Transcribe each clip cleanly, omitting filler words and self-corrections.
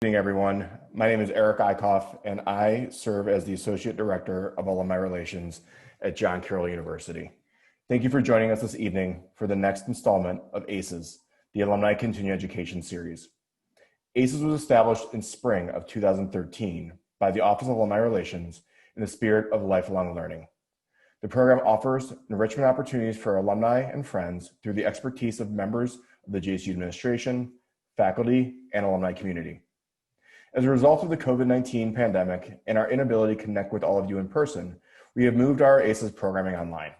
Evening, everyone. My name is Eric Eichhoff, and I serve as the Associate Director of Alumni Relations at John Carroll University. Thank you for joining us this evening for the next installment of ACES, the Alumni Continuing Education Series. ACES was established in spring of 2013 by the Office of Alumni Relations in the spirit of lifelong learning. The program offers enrichment opportunities for alumni and friends through the expertise of members of the JCU administration, faculty, and alumni community. As a result of the COVID-19 pandemic and our inability to connect with all of you in person, we have moved our ACES programming online.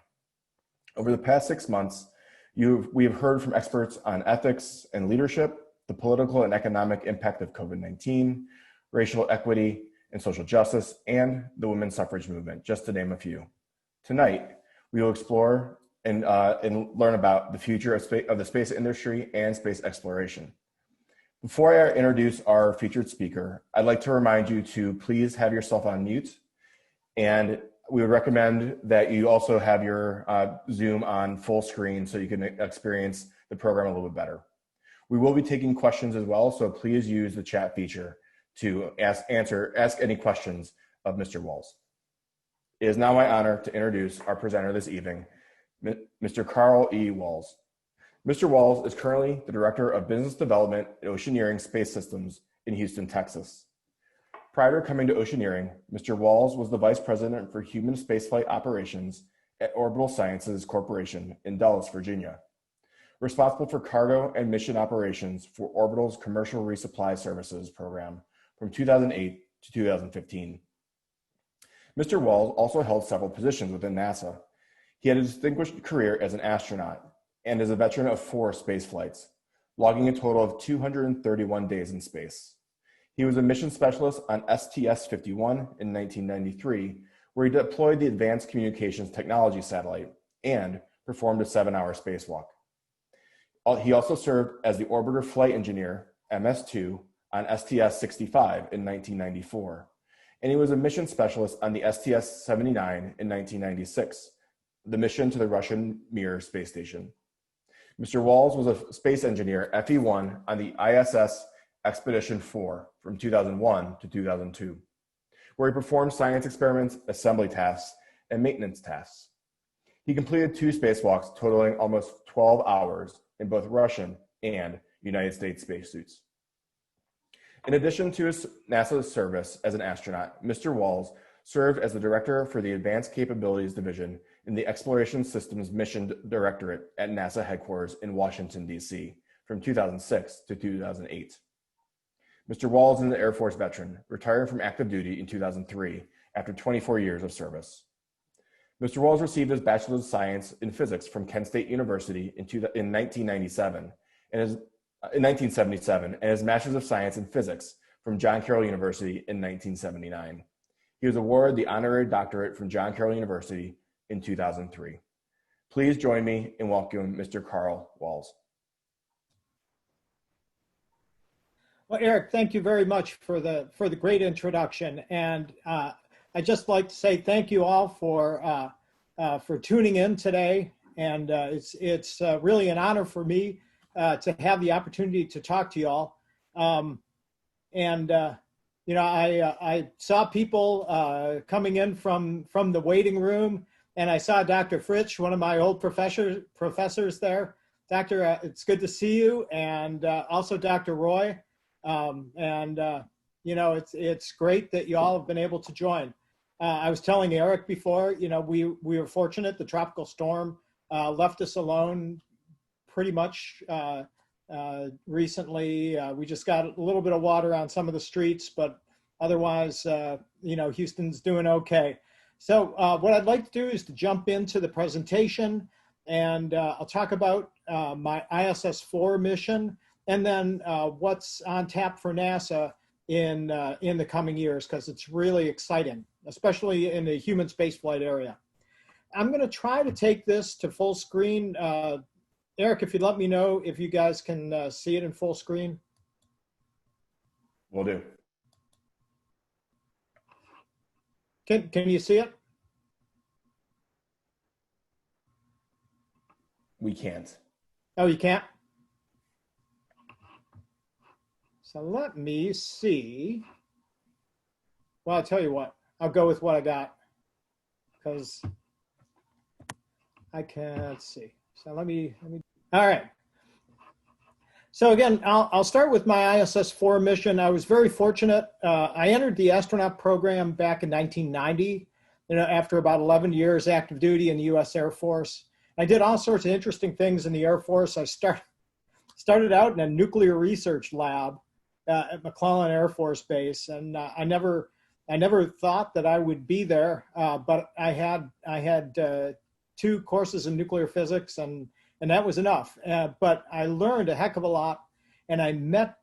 Over the past 6 months, we have heard from experts on ethics and leadership, the political and economic impact of COVID-19, racial equity and social justice, and the women's suffrage movement, just to name a few. Tonight, we will explore and learn about the future of the space industry and space exploration. Before I introduce our featured speaker, I'd like to remind you to please have yourself on mute, and we would recommend that you also have your Zoom on full screen so you can experience the program a little bit better. We will be taking questions as well, so please use the chat feature to ask any questions of Mr. Walz. It is now my honor to introduce our presenter this evening, Mr. Carl E. Walz. Mr. Walz is currently the Director of Business Development at Oceaneering Space Systems in Houston, Texas. Prior to coming to Oceaneering, Mr. Walz was the Vice President for Human Spaceflight Operations at Orbital Sciences Corporation in Dulles, Virginia, responsible for cargo and mission operations for Orbital's Commercial Resupply Services program from 2008 to 2015. Mr. Walz also held several positions within NASA. He had a distinguished career as an astronaut and is a veteran of 4 space flights, logging a total of 231 days in space. He was a mission specialist on STS-51 in 1993, where he deployed the Advanced Communications Technology satellite and performed a 7-hour spacewalk. He also served as the Orbiter Flight Engineer, MS-2, on STS-65 in 1994, and he was a mission specialist on the STS-79 in 1996, the mission to the Russian Mir space station. Mr. Walz was a space engineer, FE1, on the ISS Expedition 4 from 2001 to 2002, where he performed science experiments, assembly tasks, and maintenance tasks. He completed 2 spacewalks totaling almost 12 hours in both Russian and United States spacesuits. In addition to his NASA service as an astronaut, Mr. Walz served as the Director for the Advanced Capabilities Division in the Exploration Systems Mission Directorate at NASA headquarters in Washington, D.C. from 2006 to 2008. Mr. Walz is an Air Force veteran, retiring from active duty in 2003 after 24 years of service. Mr. Walz received his Bachelor of Science in Physics from Kent State University in 1977 and his Master's of Science in Physics from John Carroll University in 1979. He was awarded the Honorary Doctorate from John Carroll University in 2003. Please join me in welcoming Mr. Carl Walz. Well, Eric, thank you very much for the great introduction, and I'd just like to say thank you all for tuning in today. And it's really an honor for me to have the opportunity to talk to you all. You know, I saw people coming in from the waiting room, and I saw Dr. Fritsch, one of my old professors there. Doctor, it's good to see you, and also Dr. Roy. You know, it's great that you all have been able to join. I was telling Eric before, you know, we were fortunate. The tropical storm left us alone pretty much recently. We just got a little bit of water on some of the streets, but otherwise, you know, Houston's doing okay. So what I'd like to do is to jump into the presentation, and I'll talk about my ISS-4 mission, and then what's on tap for NASA in the coming years, because it's really exciting, especially in the human spaceflight area. I'm going to try to take this to full screen. Eric, if you'd let me know if you guys can see it in full screen. Will do. Can you see it? We can't. Oh, you can't? So let me see. Well, I'll tell you what, I'll go with what I got because I can't see. So let me, all right. So again, I'll start with my ISS 4 mission. I was very fortunate. I entered the astronaut program back in 1990, after about 11 years active duty in the U.S. Air Force. I did all sorts of interesting things in the Air Force. I started out in a nuclear research lab at McClellan Air Force Base, and I never thought that I would be there. But I had 2 courses in nuclear physics, and that was enough. But I learned a heck of a lot, and I met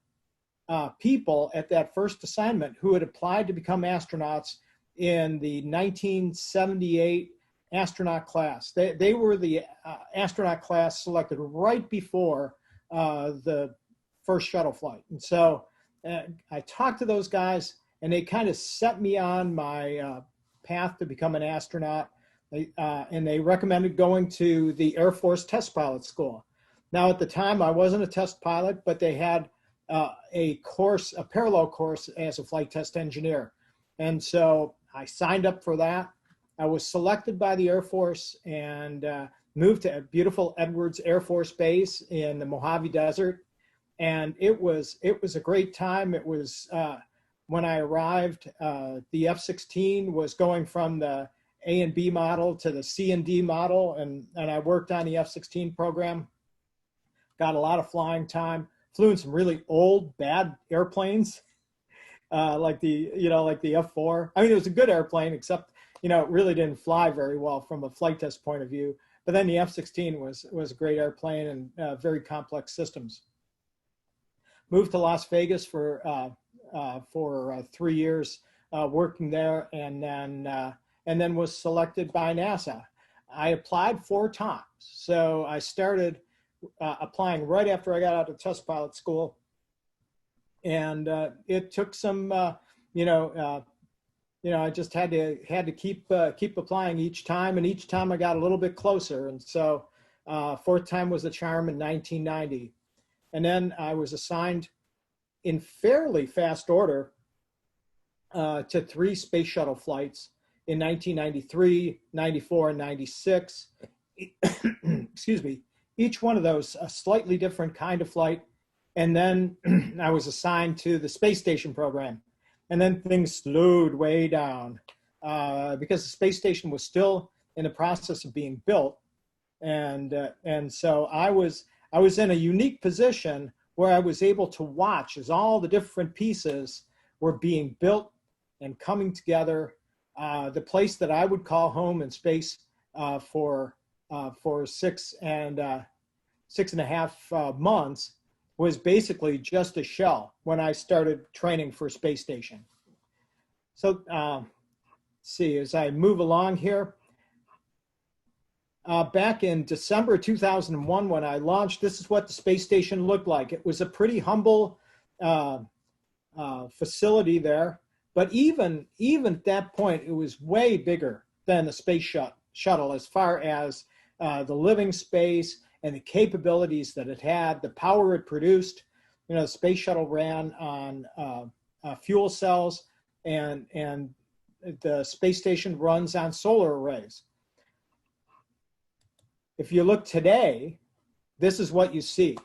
people at that first assignment who had applied to become astronauts in the 1978 astronaut class. They were the astronaut class selected right before the first shuttle flight. And so I talked to those guys, and they kind of set me on my path to become an astronaut. And they recommended going to the Air Force Test Pilot School. Now, at the time, I wasn't a test pilot, but they had a parallel course as a flight test engineer. And so I signed up for that. I was selected by the Air Force and moved to beautiful Edwards Air Force Base in the Mojave Desert. And it was a great time. It was, when I arrived, the F-16 was going from the A and B model to the C and D model, and I worked on the F-16 program. Got a lot of flying time. Flew in some really old, bad airplanes, like the F-4. I mean, it was a good airplane, except it really didn't fly very well from a flight test point of view. But then the F-16 was a great airplane and very complex systems. Moved to Las Vegas for 3 years, working there, and then was selected by NASA. I applied 4 times. So I started applying right after I got out of test pilot school. And it took some, I just had to keep applying each time. And each time I got a little bit closer. And so 4th time was the charm in 1990. And then I was assigned in fairly fast order to 3 space shuttle flights in 1993, 94, and 96. Excuse me. Each one of those a slightly different kind of flight. And then I was assigned to the space station program. And then things slowed way down because the space station was still in the process of being built. And so I was in a unique position where I was able to watch as all the different pieces were being built and coming together. The place that I would call home in space for 6.5 months was basically just a shell when I started training for space station. So let's see, as I move along here, back in December 2001, when I launched, this is what the space station looked like. It was a pretty humble facility there. But even at that point, it was way bigger than the space shuttle as far as the living space and the capabilities that it had, the power it produced. The space shuttle ran on fuel cells, and the space station runs on solar arrays. If you look today, this is what you see.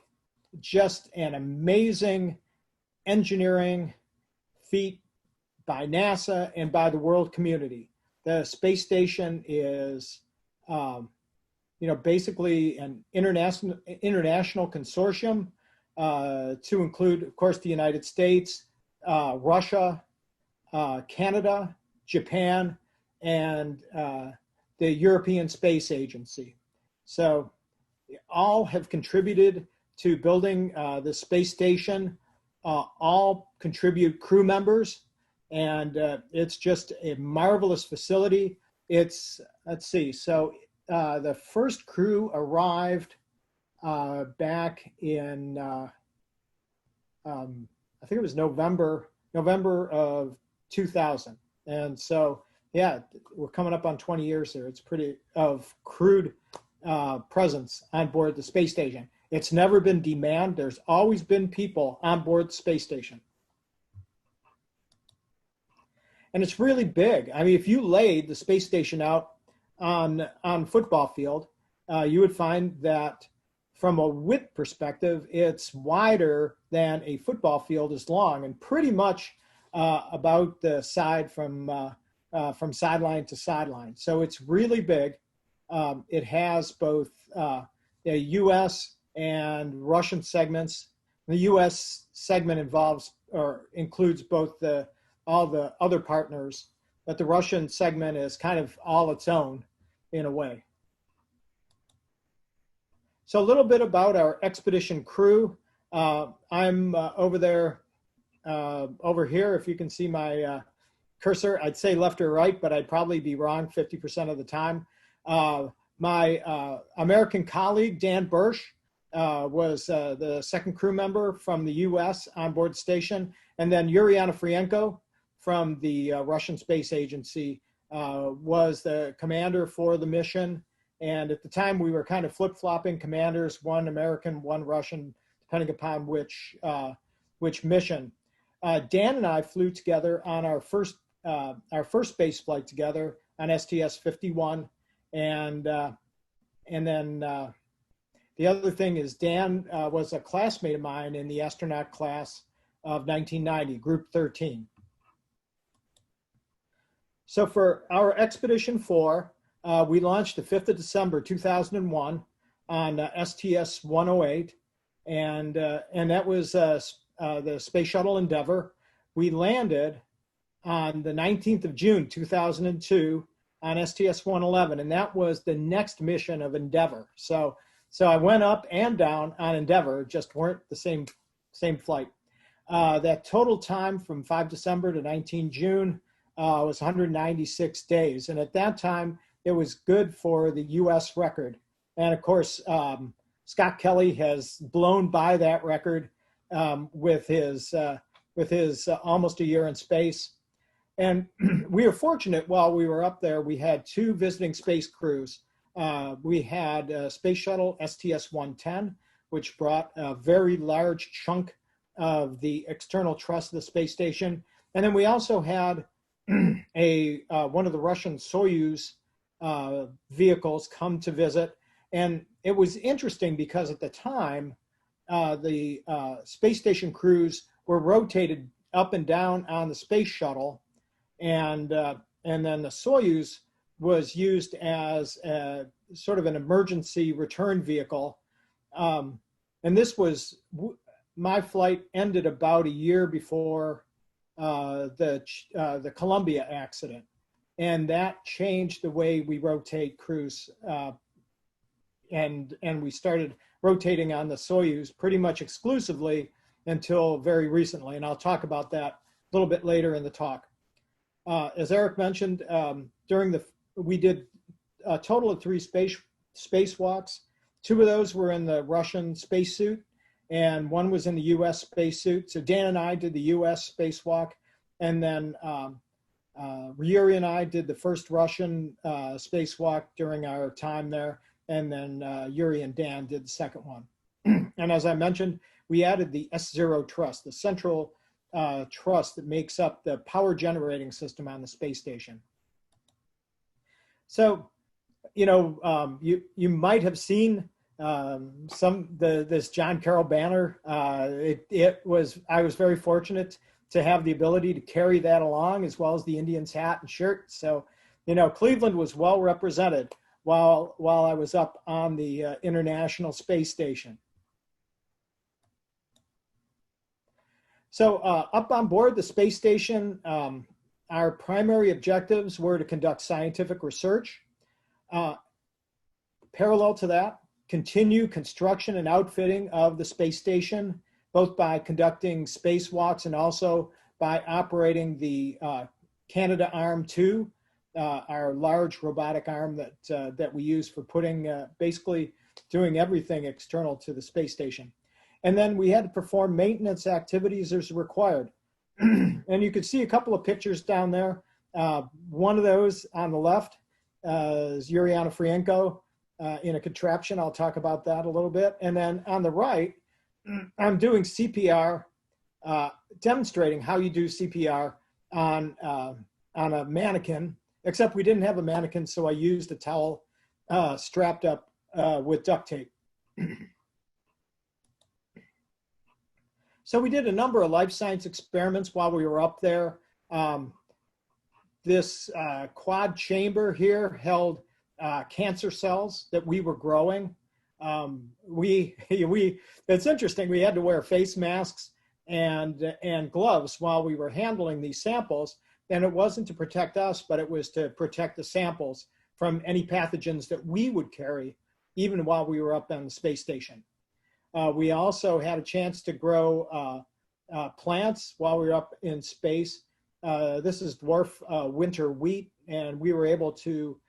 Just an amazing engineering feat by NASA and by the world community. The space station is, basically an international consortium to include, of course, the United States, Russia, Canada, Japan, and the European Space Agency. So all have contributed to building the space station, all contribute crew members, and it's just a marvelous facility. It's, let's see, so the first crew arrived back in, I think it was November of 2000. And so, yeah, we're coming up on 20 years there. It's pretty of crewed presence on board the space station. It's never been demanned. There's always been people on board the space station. And it's really big. I mean, if you laid the space station out on football field, you would find that from a width perspective, it's wider than a football field is long, and pretty much about the side from sideline to sideline. So it's really big. It has both the U.S. and Russian segments. The U.S. segment includes both all the other partners, but the Russian segment is kind of all its own in a way. So a little bit about our expedition crew. I'm over there, over here, if you can see my cursor. I'd say left or right, but I'd probably be wrong 50% of the time. My American colleague, Dan Bursch, was the second crew member from the US on board the station. And then Yuri Onofrienko from the Russian Space Agency was the commander for the mission. And at the time, we were kind of flip-flopping commanders, one American, one Russian, depending upon which mission. Dan and I flew together on our first space flight together on STS-51, and then the other thing is Dan was a classmate of mine in the astronaut class of 1990, Group 13. So for our Expedition 4, we launched the 5th of December, 2001 on STS-108, and that was the Space Shuttle Endeavour. We landed on the 19th of June, 2002 on STS-111, and that was the next mission of Endeavour. So I went up and down on Endeavour, just weren't the same flight. That total time from 5 December to 19 June was 196 days. And at that time, it was good for the US record. And of course, Scott Kelly has blown by that record with his almost a year in space. And we were fortunate while we were up there, we had two visiting space crews. We had a Space Shuttle STS-110, which brought a very large chunk of the external truss of the space station. And then we also had one of the Russian Soyuz vehicles come to visit. And it was interesting because at the time, the space station crews were rotated up and down on the space shuttle. And then the Soyuz was used as a, sort of an emergency return vehicle. And this was, my flight ended about a year before the Columbia accident. And that changed the way we rotate crews. And we started rotating on the Soyuz pretty much exclusively until very recently. And I'll talk about that a little bit later in the talk. As Eric mentioned, we did a total of 3 spacewalks. 2 of those were in the Russian spacesuit, and 1 was in the U.S. spacesuit. So Dan and I did the U.S. spacewalk, and then Yuri and I did the first Russian spacewalk during our time there, and then Yuri and Dan did the second one. And as I mentioned, we added the S0 truss, the central truss that makes up the power generating system on the space station. So, you might have seen this John Carroll banner. I was very fortunate to have the ability to carry that along, as well as the Indians hat and shirt. So, Cleveland was well represented while I was up on the International Space Station. So up on board the space station, our primary objectives were to conduct scientific research. Parallel to that, continue construction and outfitting of the space station, both by conducting spacewalks and also by operating the Canadarm2, our large robotic arm that we use for basically doing everything external to the space station. And then we had to perform maintenance activities as required. And you can see a couple of pictures down there. One of those on the left is Yuri Onofrienko in a contraption. I'll talk about that a little bit. And then on the right, I'm doing CPR, demonstrating how you do CPR on a mannequin, except we didn't have a mannequin, so I used a towel strapped up with duct tape. So we did a number of life science experiments while we were up there. This quad chamber here held cancer cells that we were growing. It's interesting, we had to wear face masks and gloves while we were handling these samples. And it wasn't to protect us, but it was to protect the samples from any pathogens that we would carry, even while we were up on the space station. We also had a chance to grow plants while we were up in space. This is dwarf winter wheat, and we were able to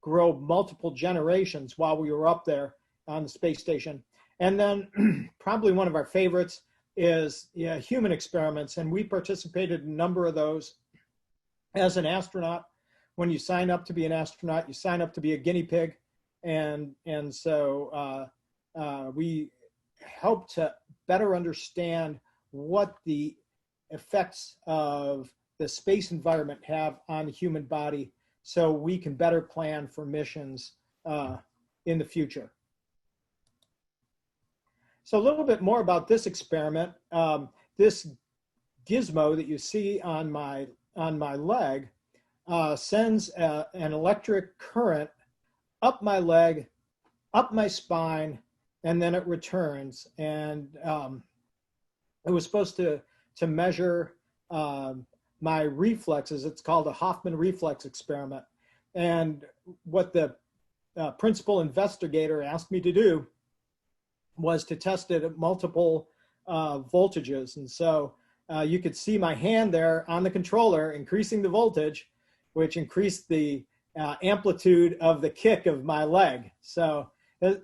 grow multiple generations while we were up there on the space station. And then probably one of our favorites is human experiments, and we participated in a number of those as an astronaut. When you sign up to be an astronaut, you sign up to be a guinea pig, and so we help to better understand what the effects of the space environment have on the human body, so we can better plan for missions in the future. So a little bit more about this experiment. This gizmo that you see on my leg sends an electric current up my leg, up my spine, and then it returns. And it was supposed to measure my reflexes. It's called a Hoffman reflex experiment. And what the principal investigator asked me to do was to test it at multiple voltages. And so you could see my hand there on the controller increasing the voltage, which increased the amplitude of the kick of my leg. So it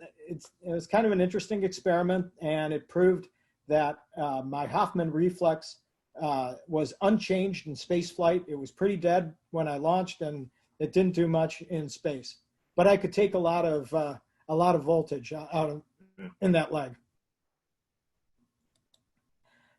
was kind of an interesting experiment, and it proved that my Hoffman reflex was unchanged in space flight. It was pretty dead when I launched, and it didn't do much in space. But I could take a lot of voltage out of in that leg.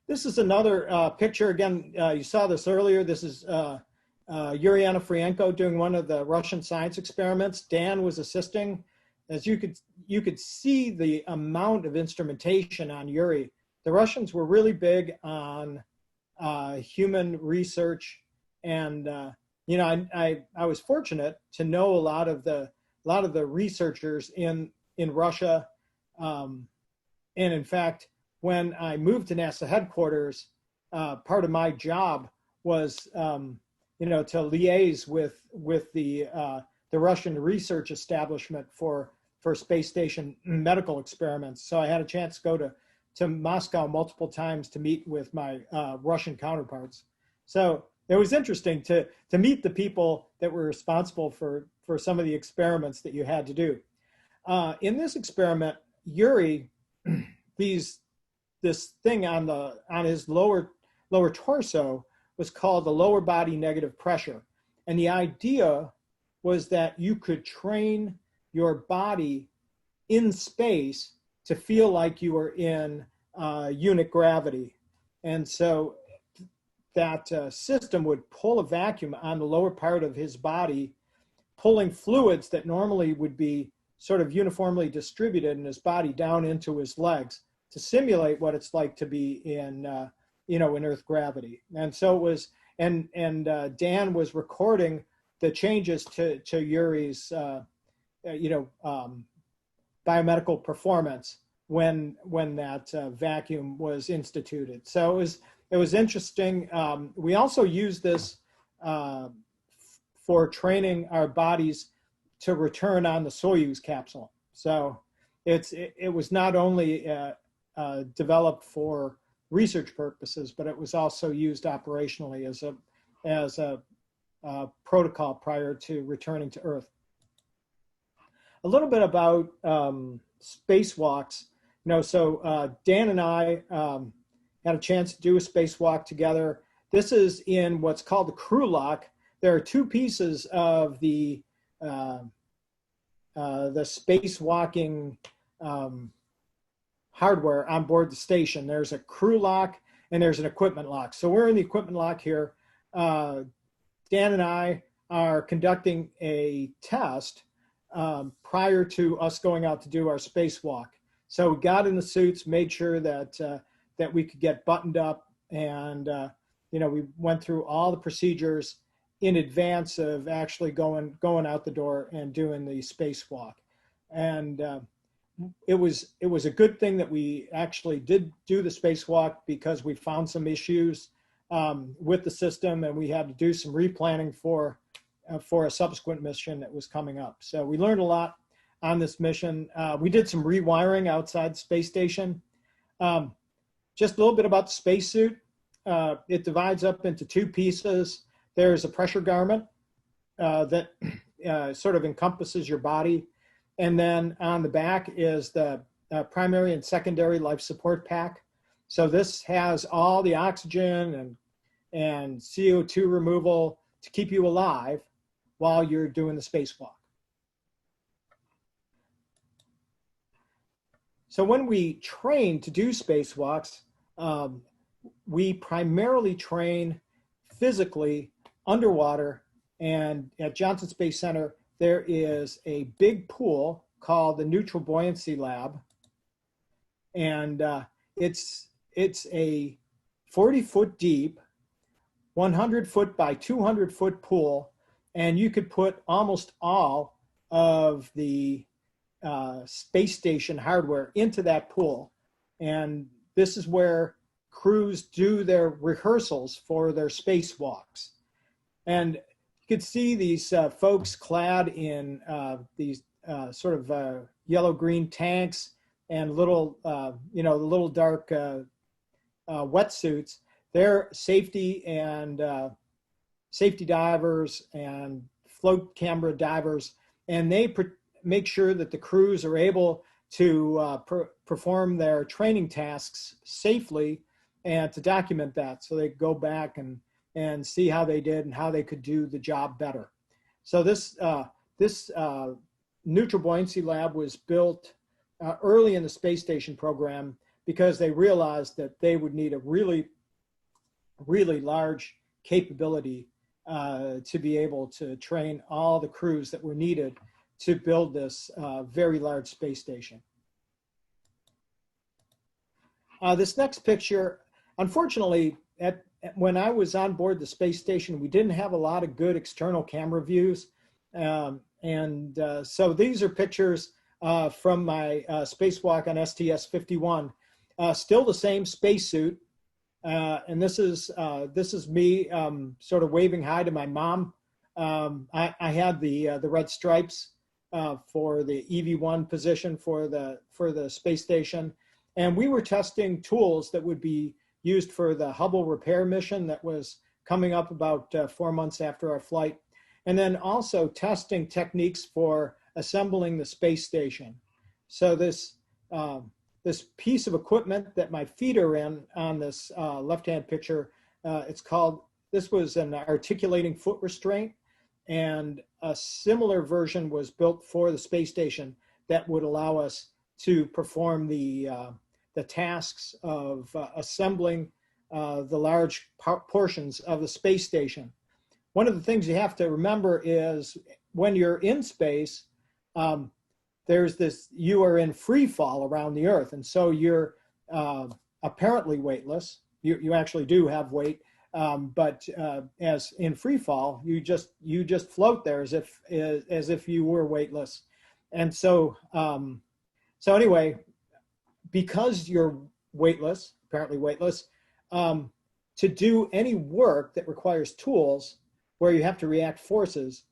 This is another picture. Again, you saw this earlier. This is Yuri Onofrienko doing one of the Russian science experiments. Dan was assisting. As you could see the amount of instrumentation on Yuri. The Russians were really big on human research, and I was fortunate to know a lot of the researchers in Russia. And in fact, when I moved to NASA headquarters, part of my job was, to liaise with the Russian research establishment for space station medical experiments. So I had a chance to go to Moscow multiple times to meet with my Russian counterparts. So it was interesting to meet the people that were responsible for some of the experiments that you had to do. In this experiment, Yuri, this thing on his lower torso was called the lower body negative pressure. And the idea was that you could train your body in space to feel like you were in unit gravity. And so that system would pull a vacuum on the lower part of his body, pulling fluids that normally would be sort of uniformly distributed in his body down into his legs to simulate what it's like to be in Earth gravity. And so it was, and Dan was recording the changes to Yuri's, biomedical performance when that vacuum was instituted. So it was interesting. We also used this for training our bodies to return on the Soyuz capsule. So it was not only developed for research purposes, but it was also used operationally as a protocol prior to returning to Earth. A little bit about spacewalks. So Dan and I had a chance to do a spacewalk together. This is in what's called the crew lock. There are two pieces of the the spacewalking hardware on board the station. There's a crew lock and there's an equipment lock. So we're in the equipment lock here. Dan and I are conducting a test prior to us going out to do our spacewalk. So we got in the suits, made sure that that we could get buttoned up, and we went through all the procedures in advance of actually going out the door and doing the spacewalk. And it was a good thing that we actually did do the spacewalk, because we found some issues with the system, and we had to do some replanning for a subsequent mission that was coming up. So we learned a lot on this mission. We did some rewiring outside the space station. Just a little bit about the spacesuit. It divides up into two pieces. There's a pressure garment that sort of encompasses your body. And then on the back is the primary and secondary life support pack. So this has all the oxygen and CO2 removal to keep you alive while you're doing the spacewalk. So when we train to do spacewalks, we primarily train physically underwater, and at Johnson Space Center, there is a big pool called the Neutral Buoyancy Lab, and it's a 40-foot deep, 100-foot by 200-foot pool, and you could put almost all of the space station hardware into that pool. And this is where crews do their rehearsals for their spacewalks. And you could see these folks clad in these sort of yellow-green tanks and little, the little dark wetsuits. They're safety divers and float camera divers, and they make sure that the crews are able to perform their training tasks safely and to document that, so they go back and see how they did and how they could do the job better. So this Neutral Buoyancy Lab was built early in the space station program, because they realized that they would need a really large capability to be able to train all the crews that were needed to build this very large space station. This next picture, unfortunately, when I was on board the space station, we didn't have a lot of good external camera views. So these are pictures from my spacewalk on STS-51. Still the same spacesuit. And this is me sort of waving hi to my mom. I had the red stripes for the EV1 position for the space station, and we were testing tools that would be used for the Hubble repair mission that was coming up about 4 months after our flight, and then also testing techniques for assembling the space station. So this piece of equipment that my feet are in on this left-hand picture, this was an articulating foot restraint, and a similar version was built for the space station that would allow us to perform the tasks of assembling the large portions of the space station. One of the things you have to remember is when you're in space, you are in free fall around the Earth, and so you're apparently weightless. You actually do have weight, but as in free fall, you just float there as if you were weightless. And so anyway, because you're weightless, apparently weightless, to do any work that requires tools where you have to react forces,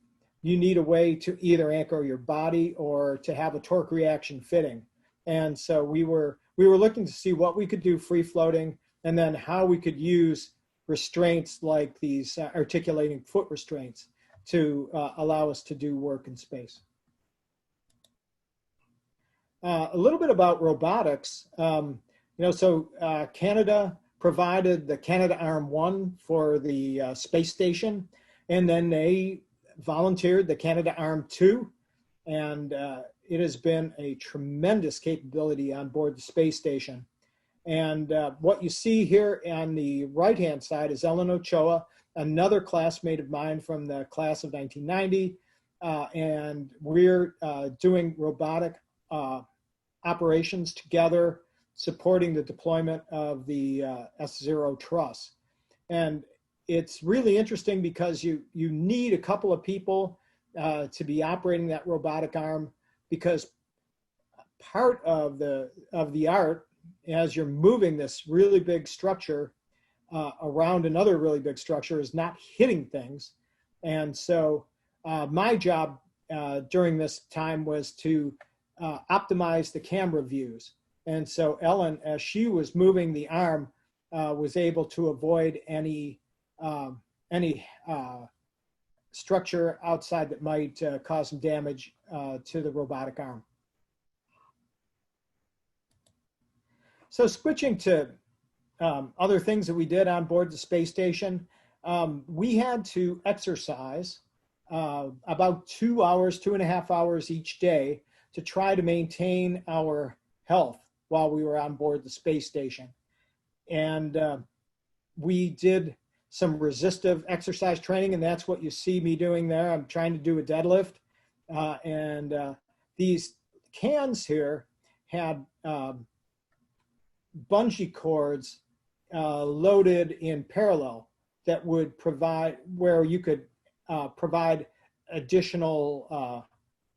you need a way to either anchor your body or to have a torque reaction fitting. And so we were looking to see what we could do free floating, and then how we could use restraints like these articulating foot restraints to allow us to do work in space. A little bit about robotics. Canada provided the Canadarm1 for the space station, and then they volunteered the Canadarm2 And it has been a tremendous capability on board the space station. And what you see here on the right-hand side is Ellen Ochoa, another classmate of mine from the class of 1990. And we're doing robotic operations together, supporting the deployment of the S0 truss. And it's really interesting because you need a couple of people to be operating that robotic arm, because part of the art, as you're moving this really big structure around another really big structure, is not hitting things. And so my job during this time was to optimize the camera views. And so Ellen, as she was moving the arm, was able to avoid any structure outside that might cause some damage to the robotic arm. So switching to other things that we did on board the space station, we had to exercise about 2 hours, 2.5 hours each day to try to maintain our health while we were on board the space station. And we did some resistive exercise training, and that's what you see me doing there. I'm trying to do a deadlift. And these cans here had bungee cords loaded in parallel that would provide, where you could provide additional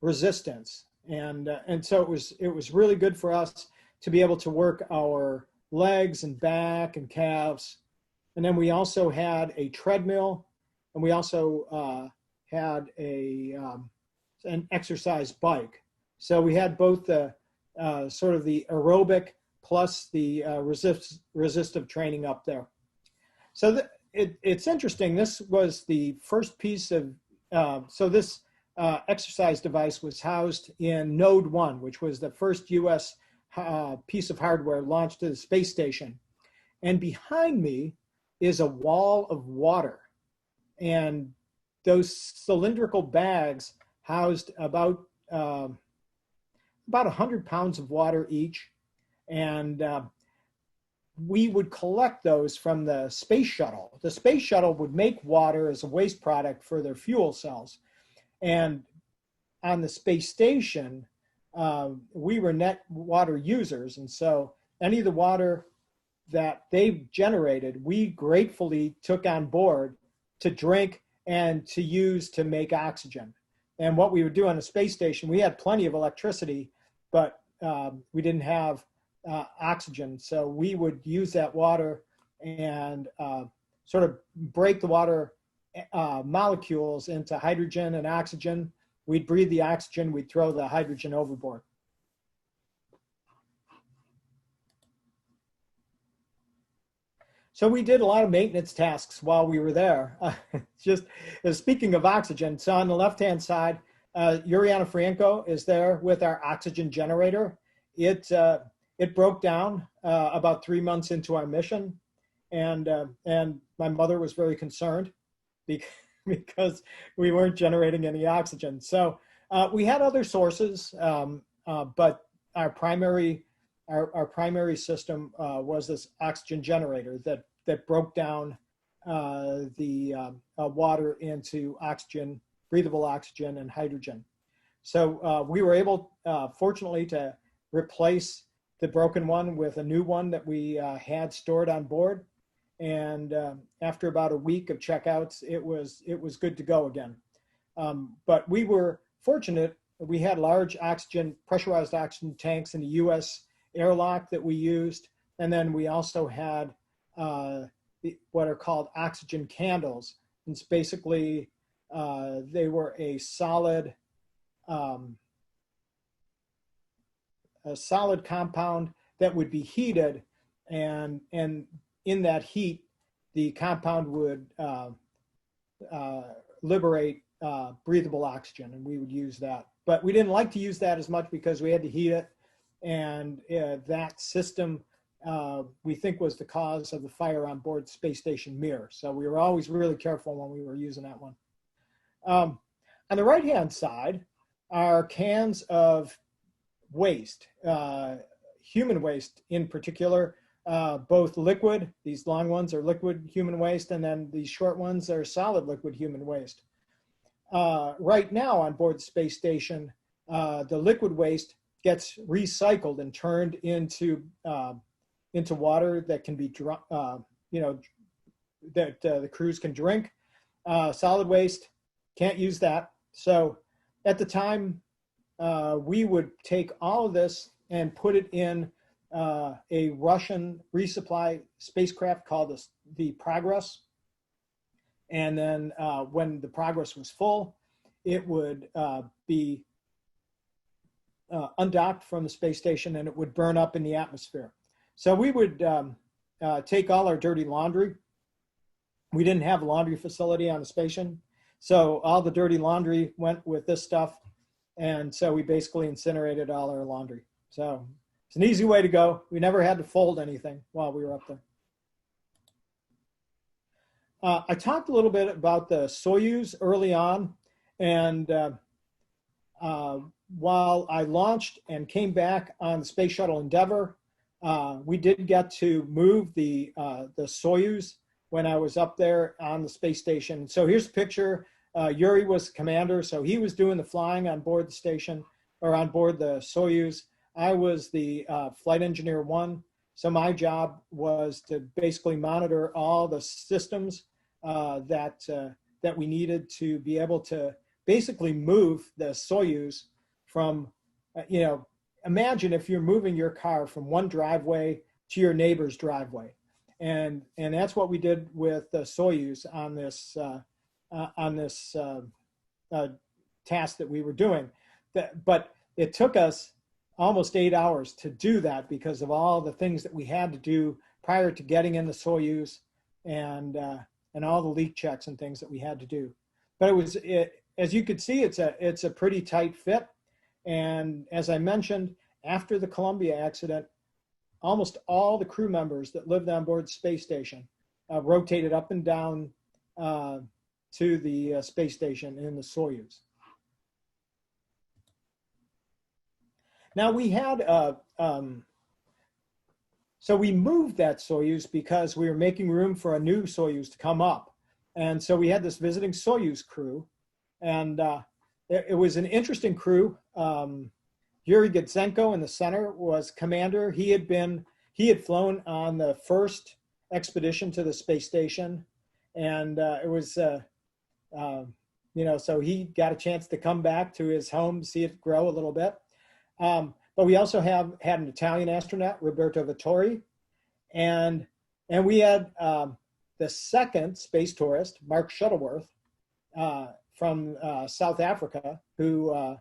resistance. And so it was really good for us to be able to work our legs and back and calves. And then we also had a treadmill, and we also had an exercise bike. So we had both the sort of the aerobic plus the resistive training up there. So it's interesting. This was the first piece of, so this exercise device was housed in Node 1, which was the first US piece of hardware launched to the space station. And behind me is a wall of water. And those cylindrical bags housed about 100 pounds of water each. And we would collect those from the space shuttle. The space shuttle would make water as a waste product for their fuel cells. And on the space station, we were net water users. And so any of the water that they generated, we gratefully took on board to drink and to use to make oxygen. And what we would do on the space station, we had plenty of electricity, but we didn't have oxygen. So we would use that water and sort of break the water molecules into hydrogen and oxygen. We'd breathe the oxygen, we'd throw the hydrogen overboard. So we did a lot of maintenance tasks while we were there. Just speaking of oxygen, so on the left-hand side, Yuriana Franco is there with our oxygen generator. It broke down about 3 months into our mission, and my mother was very concerned because we weren't generating any oxygen. So we had other sources, but our primary system was this oxygen generator that broke down the water into oxygen, breathable oxygen, and hydrogen. So we were able, fortunately, to replace the broken one with a new one that we had stored on board. And after about a week of checkouts, it was good to go again. But we were fortunate. We had large pressurized oxygen tanks in the US airlock that we used. And then we also had what are called oxygen candles. It's basically, they were a solid compound that would be heated, and in that heat, the compound would liberate breathable oxygen, and we would use that. But we didn't like to use that as much because we had to heat it, and that system we think was the cause of the fire on board Space Station Mir. So we were always really careful when we were using that one. On the right-hand side, are cans of waste, human waste in particular, both liquid, these long ones are liquid human waste, and then these short ones are solid liquid human waste. Right now on board the space station, the liquid waste gets recycled and turned into water that can be, that the crews can drink. Solid waste, can't use that. So at the time, we would take all of this and put it in a Russian resupply spacecraft called the Progress. And then when the Progress was full, it would be undocked from the space station and it would burn up in the atmosphere. So we would take all our dirty laundry. We didn't have a laundry facility on the station. So all the dirty laundry went with this stuff. And so we basically incinerated all our laundry. So it's an easy way to go. We never had to fold anything while we were up there. I talked a little bit about the Soyuz early on. And while I launched and came back on the Space Shuttle Endeavour, we did get to move the Soyuz when I was up there on the space station. So here's a picture. Yuri was commander, so he was doing the flying on board the station, or on board the Soyuz. I was the flight engineer 1. So my job was to basically monitor all the systems that we needed to be able to basically move the Soyuz from, imagine if you're moving your car from one driveway to your neighbor's driveway. And that's what we did with the Soyuz on this task that we were doing. But it took us almost 8 hours to do that because of all the things that we had to do prior to getting in the Soyuz and all the leak checks and things that we had to do. But as you could see, it's a pretty tight fit. And as I mentioned, after the Columbia accident, almost all the crew members that lived on board the space station rotated up and down to the space station in the Soyuz. Now we had, so we moved that Soyuz because we were making room for a new Soyuz to come up. And so we had this visiting Soyuz crew, and it was an interesting crew. Yuri Gitsenko in the center was commander. He had flown on the first expedition to the space station, and it was, so he got a chance to come back to his home, see it grow a little bit. But we also had an Italian astronaut, Roberto Vittori, and we had the second space tourist, Mark Shuttleworth, from South Africa, who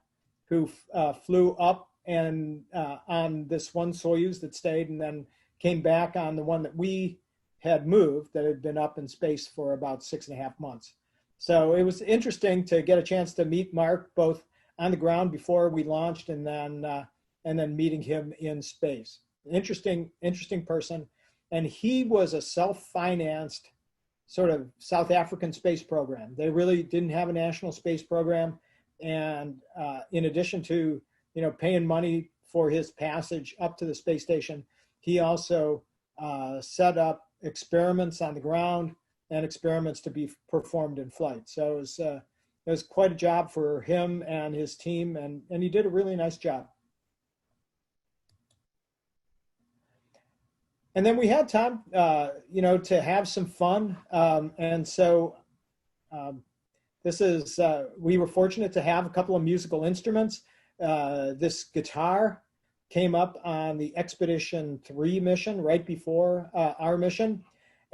flew up and on this one Soyuz that stayed, and then came back on the one that we had moved that had been up in space for about 6.5 months. So it was interesting to get a chance to meet Mark both on the ground before we launched, and then meeting him in space. Interesting person, and he was a self-financed sort of South African space program. They really didn't have a national space program, and in addition to paying money for his passage up to the space station, he also set up experiments on the ground and experiments to be performed in flight. So it was quite a job for him and his team, and he did a really nice job. And then we had time, to have some fun. And so we were fortunate to have a couple of musical instruments. This guitar came up on the Expedition 3 mission right before our mission.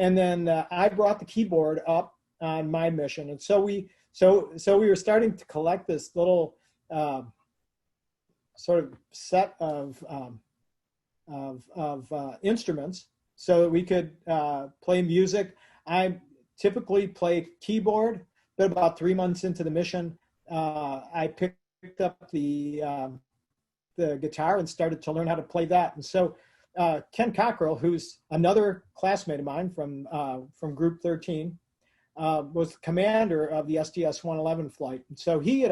And then I brought the keyboard up on my mission. And so we were starting to collect this little sort of set of instruments so that we could play music. I typically play keyboard, but about 3 months into the mission, I picked up the guitar and started to learn how to play that. And so Ken Cockrell, who's another classmate of mine from Group 13, was the commander of the STS-111 flight. And so he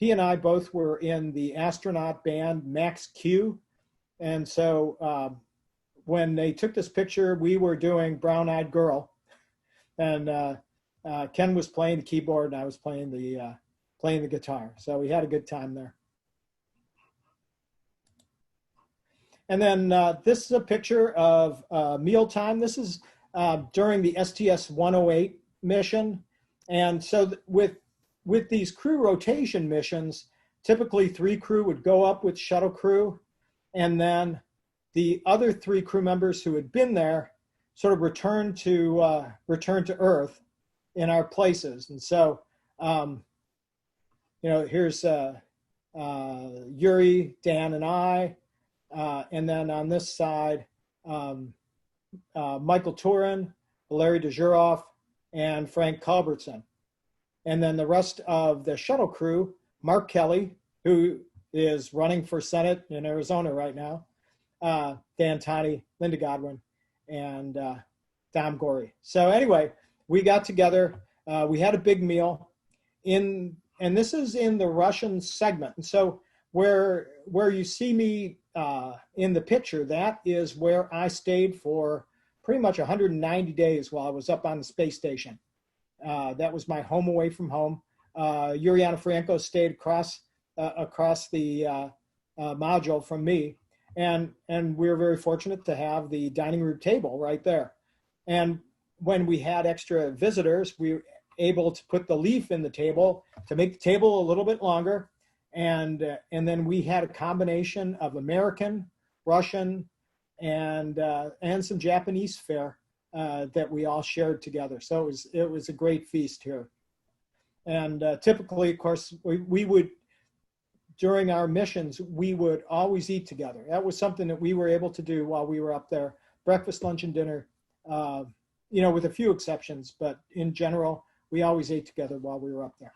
he and I both were in the astronaut band Max Q. And so when they took this picture, we were doing Brown Eyed Girl. And Ken was playing the keyboard and I was playing the guitar. So we had a good time there. And then this is a picture of mealtime. This is during the STS-108 mission. And so with these crew rotation missions, typically 3 crew would go up with shuttle crew, and then the other 3 crew members who had been there sort of return to Earth in our places. And so, here's Yuri, Dan, and I. And then on this side, Michael Turin, Larry DeJuroff, and Frank Culbertson. And then the rest of the shuttle crew, Mark Kelly, who is running for Senate in Arizona right now, Dan Tani, Linda Godwin, and Dom Gorey. So anyway, we got together. We had a big meal and this is in the Russian segment. And so where you see me in the picture, that is where I stayed for pretty much 190 days while I was up on the space station. That was my home away from home. Yuriana Franco stayed across the module from me. And we were very fortunate to have the dining room table right there. And when we had extra visitors, we were able to put the leaf in the table to make the table a little bit longer. And then we had a combination of American, Russian, and some Japanese fare that we all shared together. So it was a great feast here. And typically, of course, we would, during our missions, we would always eat together. That was something that we were able to do while we were up there. Breakfast, lunch, and dinner, with a few exceptions, but in general, we always ate together while we were up there.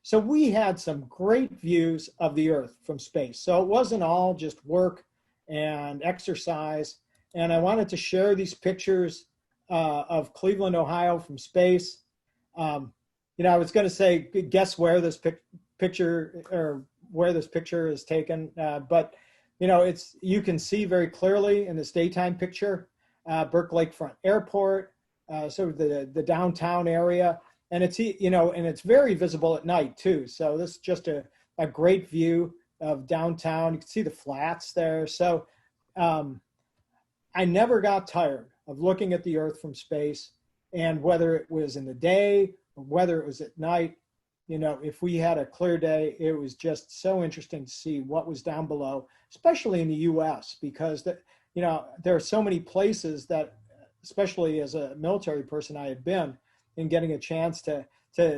So we had some great views of the Earth from space. So it wasn't all just work and exercise. And I wanted to share these pictures of Cleveland, Ohio from space. I was going to say, guess where this picture is taken, but you can see very clearly in this daytime picture, Burke Lakefront Airport, sort of the downtown area, and it's very visible at night too. So this is just a great view of downtown. You can see the flats there. So I never got tired of looking at the Earth from space, and whether it was in the day or whether it was at night, if we had a clear day, it was just so interesting to see what was down below, especially in the U.S., because there are so many places that, especially as a military person, I had been, in getting a chance to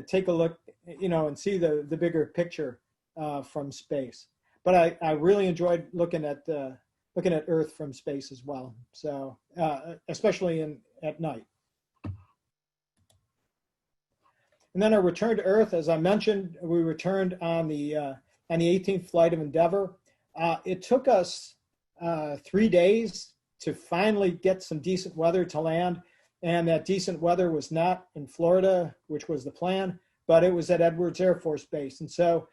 take a look, and see the bigger picture from space. But I really enjoyed looking at Earth from space as well. So especially at night. And then our return to Earth, as I mentioned, we returned on the 18th flight of Endeavour. It took us 3 days to finally get some decent weather to land. And that decent weather was not in Florida, which was the plan, but it was at Edwards Air Force Base. And so,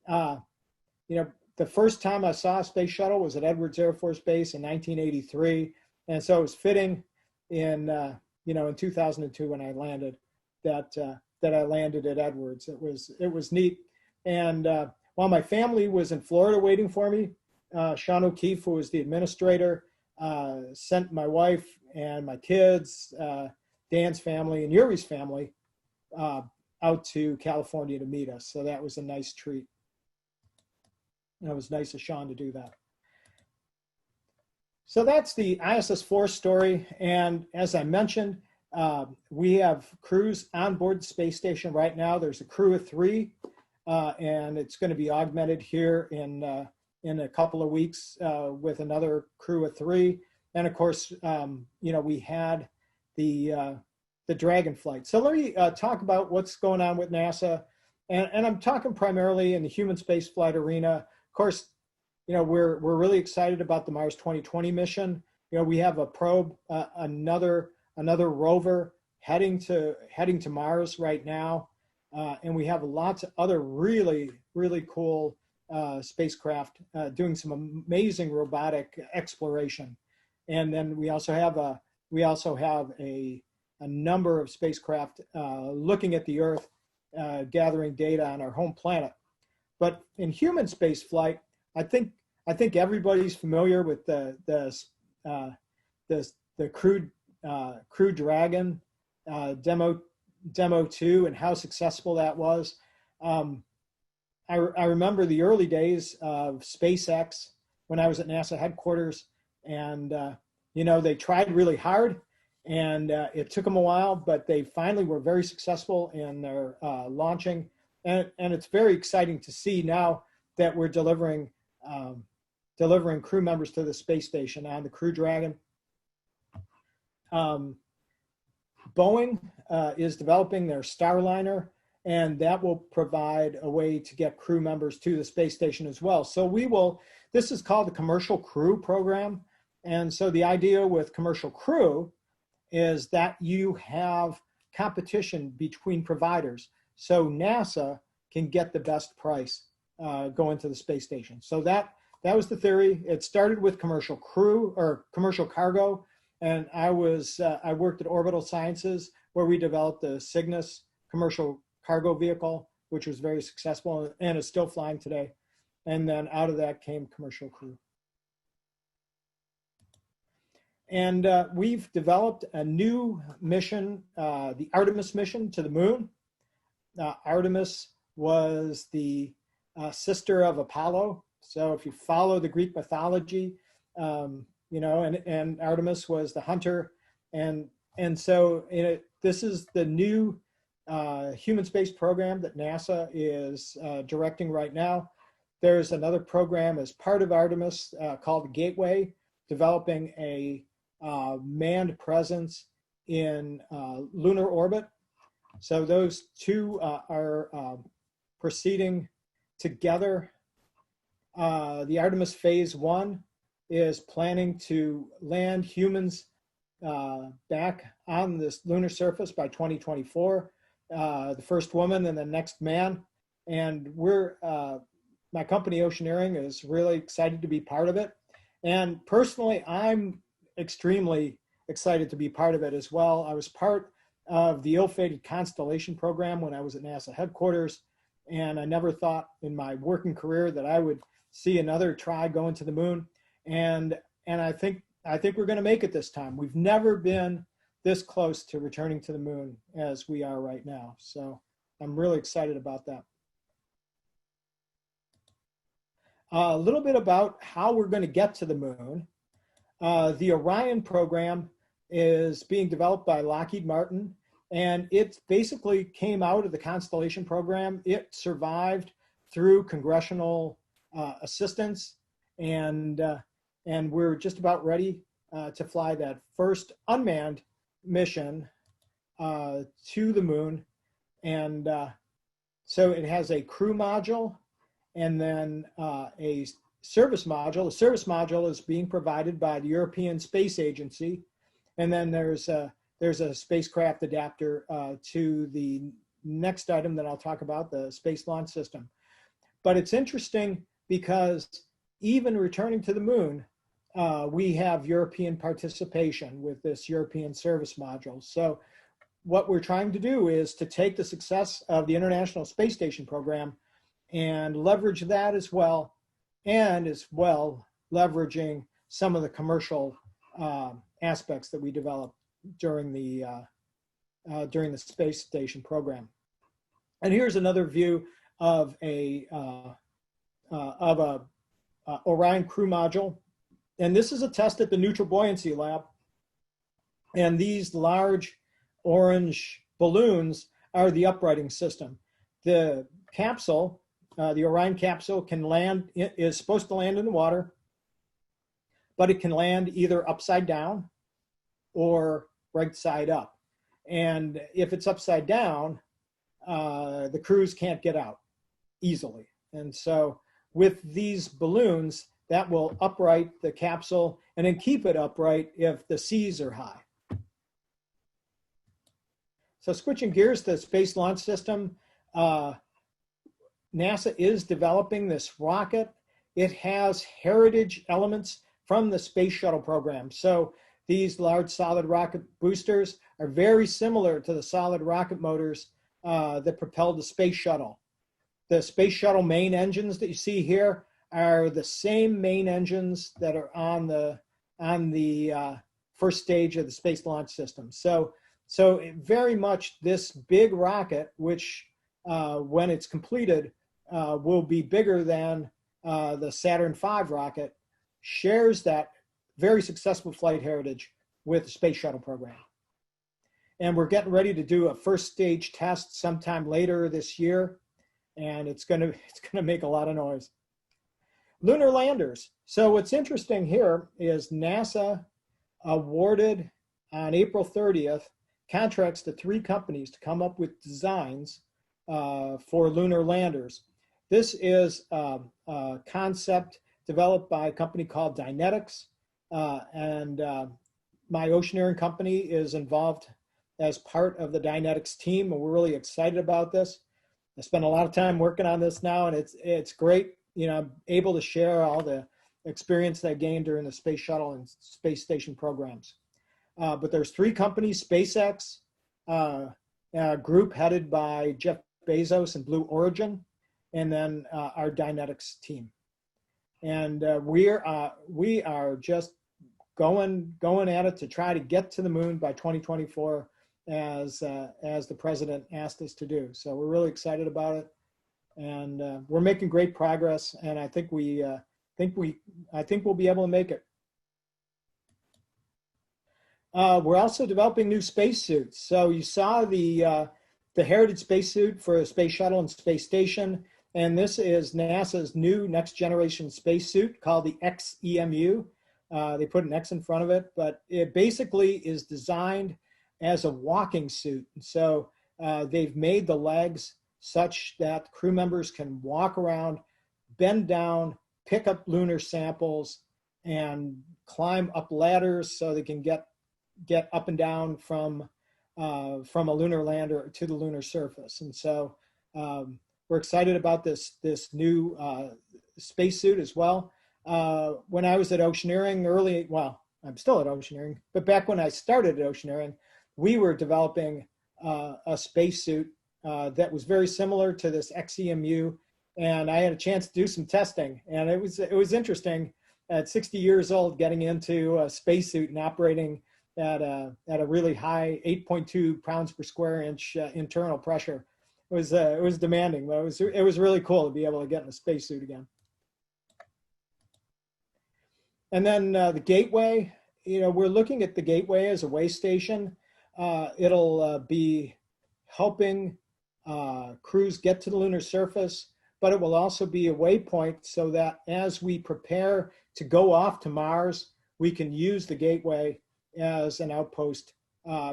the first time I saw a space shuttle was at Edwards Air Force Base in 1983. And so it was fitting in 2002 when I landed that I landed at Edwards. It was neat. And while my family was in Florida waiting for me, Sean O'Keefe, who was the administrator, sent my wife and my kids, Dan's family and Yuri's family, out to California to meet us. So that was a nice treat. And it was nice of Sean to do that. So that's the ISS-4 story. And as I mentioned, we have crews on board the space station right now. There's a crew of 3, and it's going to be augmented here in a couple of weeks with another crew of 3. And of course, we had the Dragon flight. So let me talk about what's going on with NASA. And I'm talking primarily in the human space flight arena. Of course, we're really excited about the Mars 2020 mission. We have a probe, another rover heading to Mars right now. and we have lots of other really, really cool spacecraft doing some amazing robotic exploration. And then we also have a number of spacecraft looking at the Earth, gathering data on our home planet. But in human space flight, I think everybody's familiar with the Crew Dragon demo 2 and how successful that was. I remember the early days of SpaceX when I was at NASA headquarters, and they tried really hard, and it took them a while, but they finally were very successful in their launching, and it's very exciting to see now that we're delivering crew members to the space station on the Crew Dragon. Boeing is developing their Starliner, and that will provide a way to get crew members to the space station as well. So this is called the Commercial Crew Program. And so the idea with Commercial Crew is that you have competition between providers. So NASA can get the best price going to the space station. So that was the theory. It started with commercial crew or commercial cargo. And I worked at Orbital Sciences, where we developed the Cygnus commercial cargo vehicle, which was very successful and is still flying today. And then out of that came commercial crew. And we've developed a new mission, the Artemis mission to the moon. Artemis was the sister of Apollo. So if you follow the Greek mythology, and Artemis was the hunter. And so this is the new human space program that NASA is directing right now. There's another program as part of Artemis called Gateway, developing a manned presence in lunar orbit. So those two are proceeding together. The Artemis Phase 1 is planning to land humans back on this lunar surface by 2024, the first woman and the next man. And my company Oceaneering is really excited to be part of it. And personally, I'm extremely excited to be part of it as well. I was part of the ill-fated Constellation program when I was at NASA headquarters, and I never thought in my working career that I would see another try going to the moon. And I think we're going to make it this time. We've never been this close to returning to the moon as we are right now. So I'm really excited about that. A little bit about how we're going to get to the moon. The Orion program is being developed by Lockheed Martin, and it basically came out of the Constellation program. It survived through congressional assistance, and we're just about ready to fly that first unmanned mission to the moon. And so it has a crew module and then a service module. The service module is being provided by the European Space Agency. And then there's a spacecraft adapter to the next item that I'll talk about, the Space Launch System. But it's interesting because even returning to the moon, we have European participation with this European service module. So what we're trying to do is to take the success of the International Space Station program and leverage that as well, and as well leveraging some of the commercial aspects that we developed during the space station program. And here's another view of a Orion crew module. And this is a test at the Neutral Buoyancy Lab. And these large orange balloons are the uprighting system. The capsule, the Orion capsule is supposed to land in the water, but it can land either upside down or right side up. And if it's upside down, the crews can't get out easily. And so with these balloons, that will upright the capsule and then keep it upright if the seas are high. So switching gears to the Space Launch System, NASA is developing this rocket. It has heritage elements from the Space Shuttle program. So these large solid rocket boosters are very similar to the solid rocket motors that propelled the Space Shuttle. The Space Shuttle main engines that you see here are the same main engines that are on the first stage of the Space Launch System. So very much this big rocket, which when it's completed will be bigger than the Saturn V rocket, shares that very successful flight heritage with the Space Shuttle program. And we're getting ready to do a first stage test sometime later this year, and it's gonna make a lot of noise. Lunar Landers. So what's interesting here is NASA awarded on April 30th contracts to 3 companies to come up with designs for lunar landers. This is a concept developed by a company called Dynetics, and my oceaneering company is involved as part of the Dynetics team, and we're really excited about this. I spent a lot of time working on this now, and it's great. You know, I'm able to share all the experience that I gained during the Space Shuttle and Space Station programs. But there's 3 companies: SpaceX, a group headed by Jeff Bezos and Blue Origin, and then our Dynetics team. And we are just going at it to try to get to the moon by 2024, as the president asked us to do. So we're really excited about it, and we're making great progress. And I think we'll be able to make it. We're also developing new spacesuits. So you saw the heritage spacesuit for a Space Shuttle and Space Station, and this is NASA's new next generation spacesuit called the XEMU. They put an X in front of it, but it basically is designed as a walking suit. So they've made the legs such that crew members can walk around, bend down, pick up lunar samples, and climb up ladders so they can get up and down from a lunar lander to the lunar surface. And so we're excited about this new spacesuit as well. When I was at Oceaneering I'm still at Oceaneering, but back when I started at Oceaneering, we were developing a spacesuit that was very similar to this XEMU, and I had a chance to do some testing, and it was interesting at 60 years old getting into a spacesuit and operating at a really high 8.2 pounds per square inch internal pressure. It was demanding, but it was really cool to be able to get in a spacesuit again. And then the Gateway, we're looking at the Gateway as a way station. It'll be helping crews get to the lunar surface, but it will also be a waypoint so that as we prepare to go off to Mars, we can use the Gateway as an outpost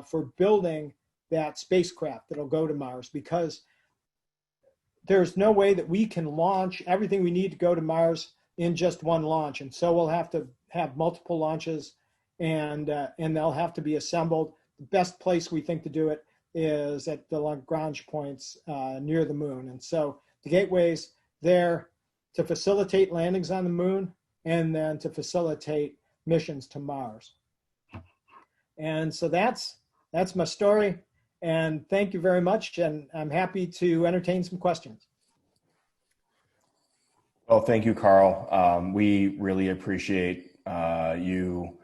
for building that spacecraft that'll go to Mars, because there's no way that we can launch everything we need to go to Mars in just one launch. And so we'll have to have multiple launches, and they'll have to be assembled. The best place we think to do it is at the Lagrange points near the moon. And so the Gateway's there to facilitate landings on the moon and then to facilitate missions to Mars. And so that's my story. And thank you very much. And I'm happy to entertain some questions. Well, thank you, Carl. We really appreciate you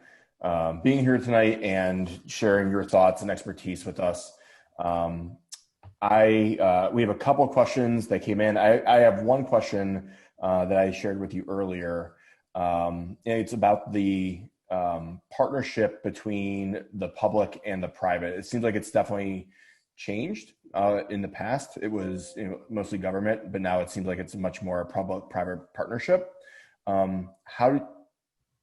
being here tonight and sharing your thoughts and expertise with us. We have a couple of questions that came in. I have one question that I shared with you earlier. And it's about the partnership between the public and the private. It seems like it's definitely changed. In the past, it was mostly government, but now it seems like it's much more a public-private partnership.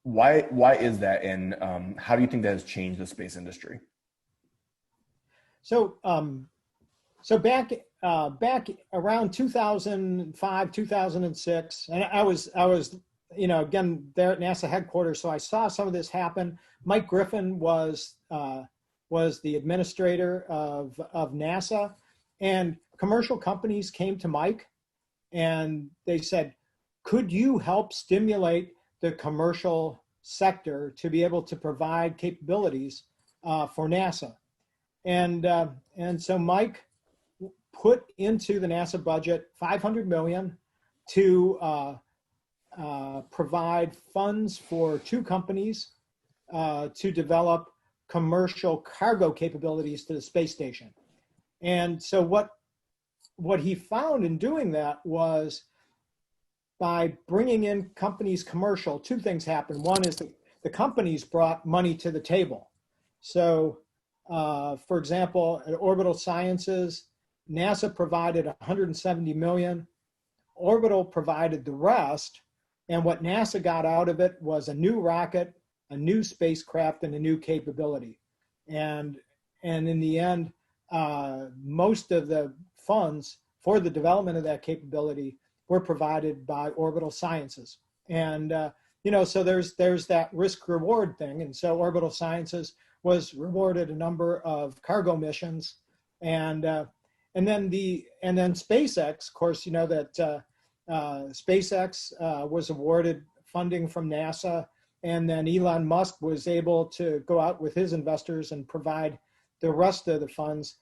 Why is that, and how do you think that has changed the space industry? So back around 2005, 2006, and I was again there at NASA headquarters, so I saw some of this happen. Mike Griffin was the administrator of NASA, and commercial companies came to Mike and they said, could you help stimulate the commercial sector to be able to provide capabilities for NASA? And so Mike put into the NASA budget $500 million to provide funds for 2 companies to develop commercial cargo capabilities to the space station. And so what he found in doing that was, by bringing in companies commercial, 2 things happened. One is that the companies brought money to the table. So for example, at Orbital Sciences, NASA provided $170 million. Orbital provided the rest. And what NASA got out of it was a new rocket, a new spacecraft, and a new capability. And in the end, most of the funds for the development of that capability were provided by Orbital Sciences. And so there's that risk reward thing. And so Orbital Sciences was rewarded a number of cargo missions, and then SpaceX, of course, you know that SpaceX was awarded funding from NASA, and then Elon Musk was able to go out with his investors and provide the rest of the funds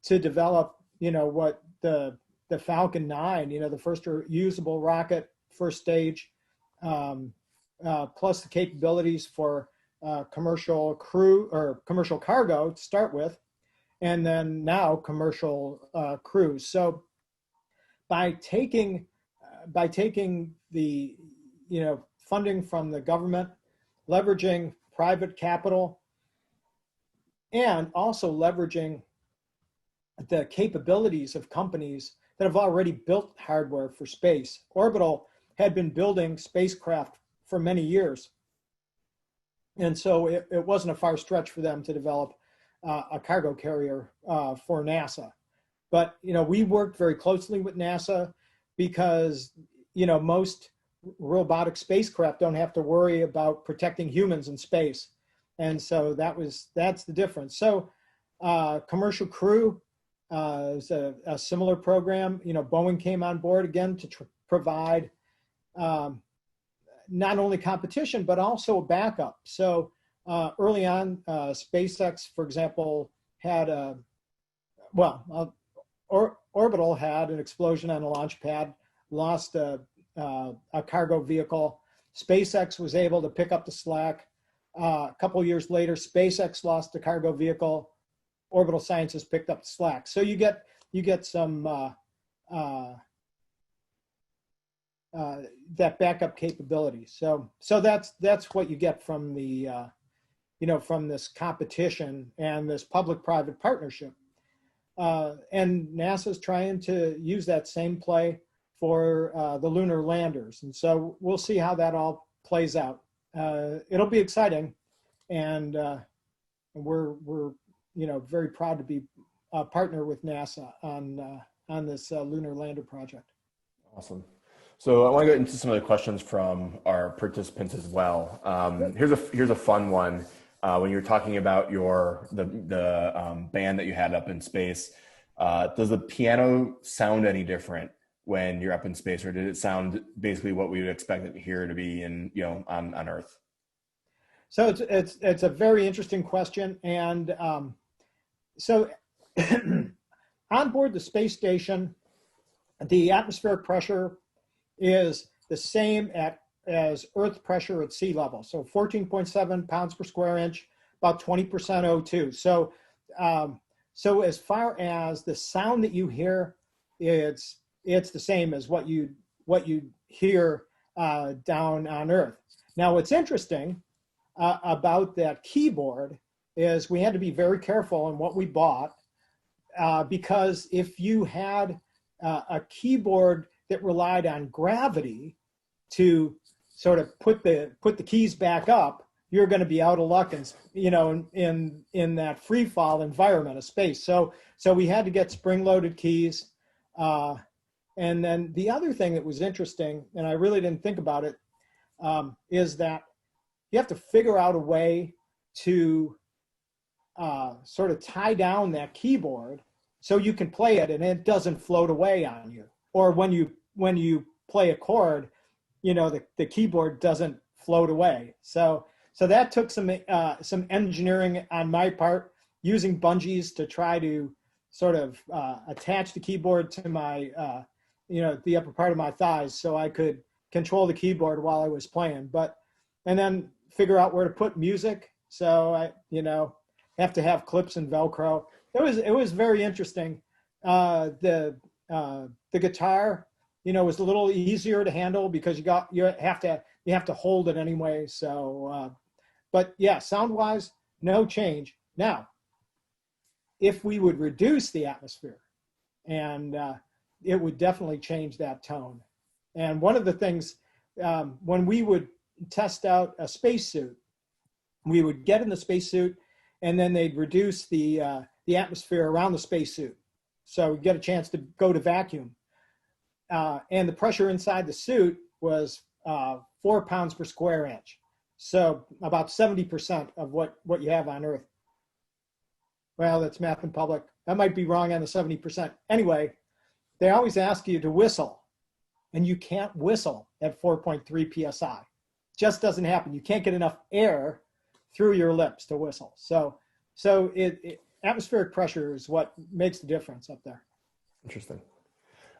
to develop, what the Falcon 9, the first reusable rocket, first stage, plus the capabilities for commercial crew or commercial cargo to start with, and then now commercial crews. So by taking the funding from the government, leveraging private capital, and also leveraging the capabilities of companies that have already built hardware for space. Orbital had been building spacecraft for many years. And so it wasn't a far stretch for them to develop a cargo carrier for NASA. But, we worked very closely with NASA because, most robotic spacecraft don't have to worry about protecting humans in space. And so that's the difference. So commercial crew is a similar program. Boeing came on board again to provide not only competition, but also a backup. So early on, SpaceX, for example, had Orbital had an explosion on a launch pad, lost a cargo vehicle. SpaceX was able to pick up the slack. A couple years later, SpaceX lost a cargo vehicle. Orbital Sciences picked up the slack. So you get some that backup capability. So that's what you get from the from this competition and this public-private partnership. And NASA's trying to use that same play for the Lunar Landers. And so we'll see how that all plays out. It'll be exciting, and we're very proud to be a partner with NASA on this lunar lander project. Awesome. So I want to get into some of the questions from our participants as well. Here's a fun one. When you're talking about the band that you had up in space, does the piano sound any different when you're up in space, or did it sound basically what we would expect it here to be on Earth? So it's a very interesting question, and so on board the space station, the atmospheric pressure is the same as Earth pressure at sea level. So 14.7 pounds per square inch, about 20% O2. So as far as the sound that you hear, it's the same as what you hear down on Earth. Now, what's interesting about that keyboard is we had to be very careful on what we bought, because if you had a keyboard that relied on gravity to sort of put the keys back up, you're going to be out of luck in that free fall environment of space. So we had to get spring-loaded keys. And then the other thing that was interesting, and I really didn't think about it, is that you have to figure out a way to sort of tie down that keyboard so you can play it and it doesn't float away on you. Or when you play a chord, the keyboard doesn't float away. So that took some engineering on my part, using bungees to try to sort of attach the keyboard to my the upper part of my thighs, so I could control the keyboard while I was playing. And then figure out where to put music. So I have to have clips and Velcro. It was very interesting. The guitar, was a little easier to handle because you have to hold it anyway. So, but yeah, sound wise, no change. Now, if we would reduce the atmosphere, and it would definitely change that tone. And one of the things, when we would test out a spacesuit, we would get in the spacesuit, and then they'd reduce the atmosphere around the spacesuit, so we get a chance to go to vacuum. And the pressure inside the suit was 4 pounds per square inch, so about 70% of what you have on Earth. Well, that's math in public. That might be wrong on the 70%. Anyway, they always ask you to whistle, and you can't whistle at 4.3 psi. Just doesn't happen. You can't get enough air through your lips to whistle. So atmospheric pressure is what makes the difference up there. Interesting.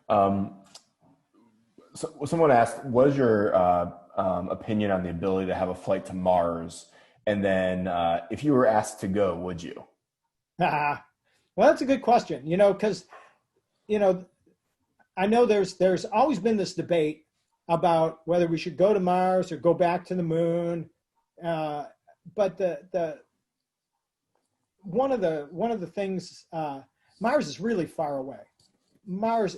So someone asked, what is your opinion on the ability to have a flight to Mars? And then if you were asked to go, would you? Well, that's a good question, because, I know there's always been this debate about whether we should go to Mars or go back to the moon. But one of the things, Mars is really far away. Mars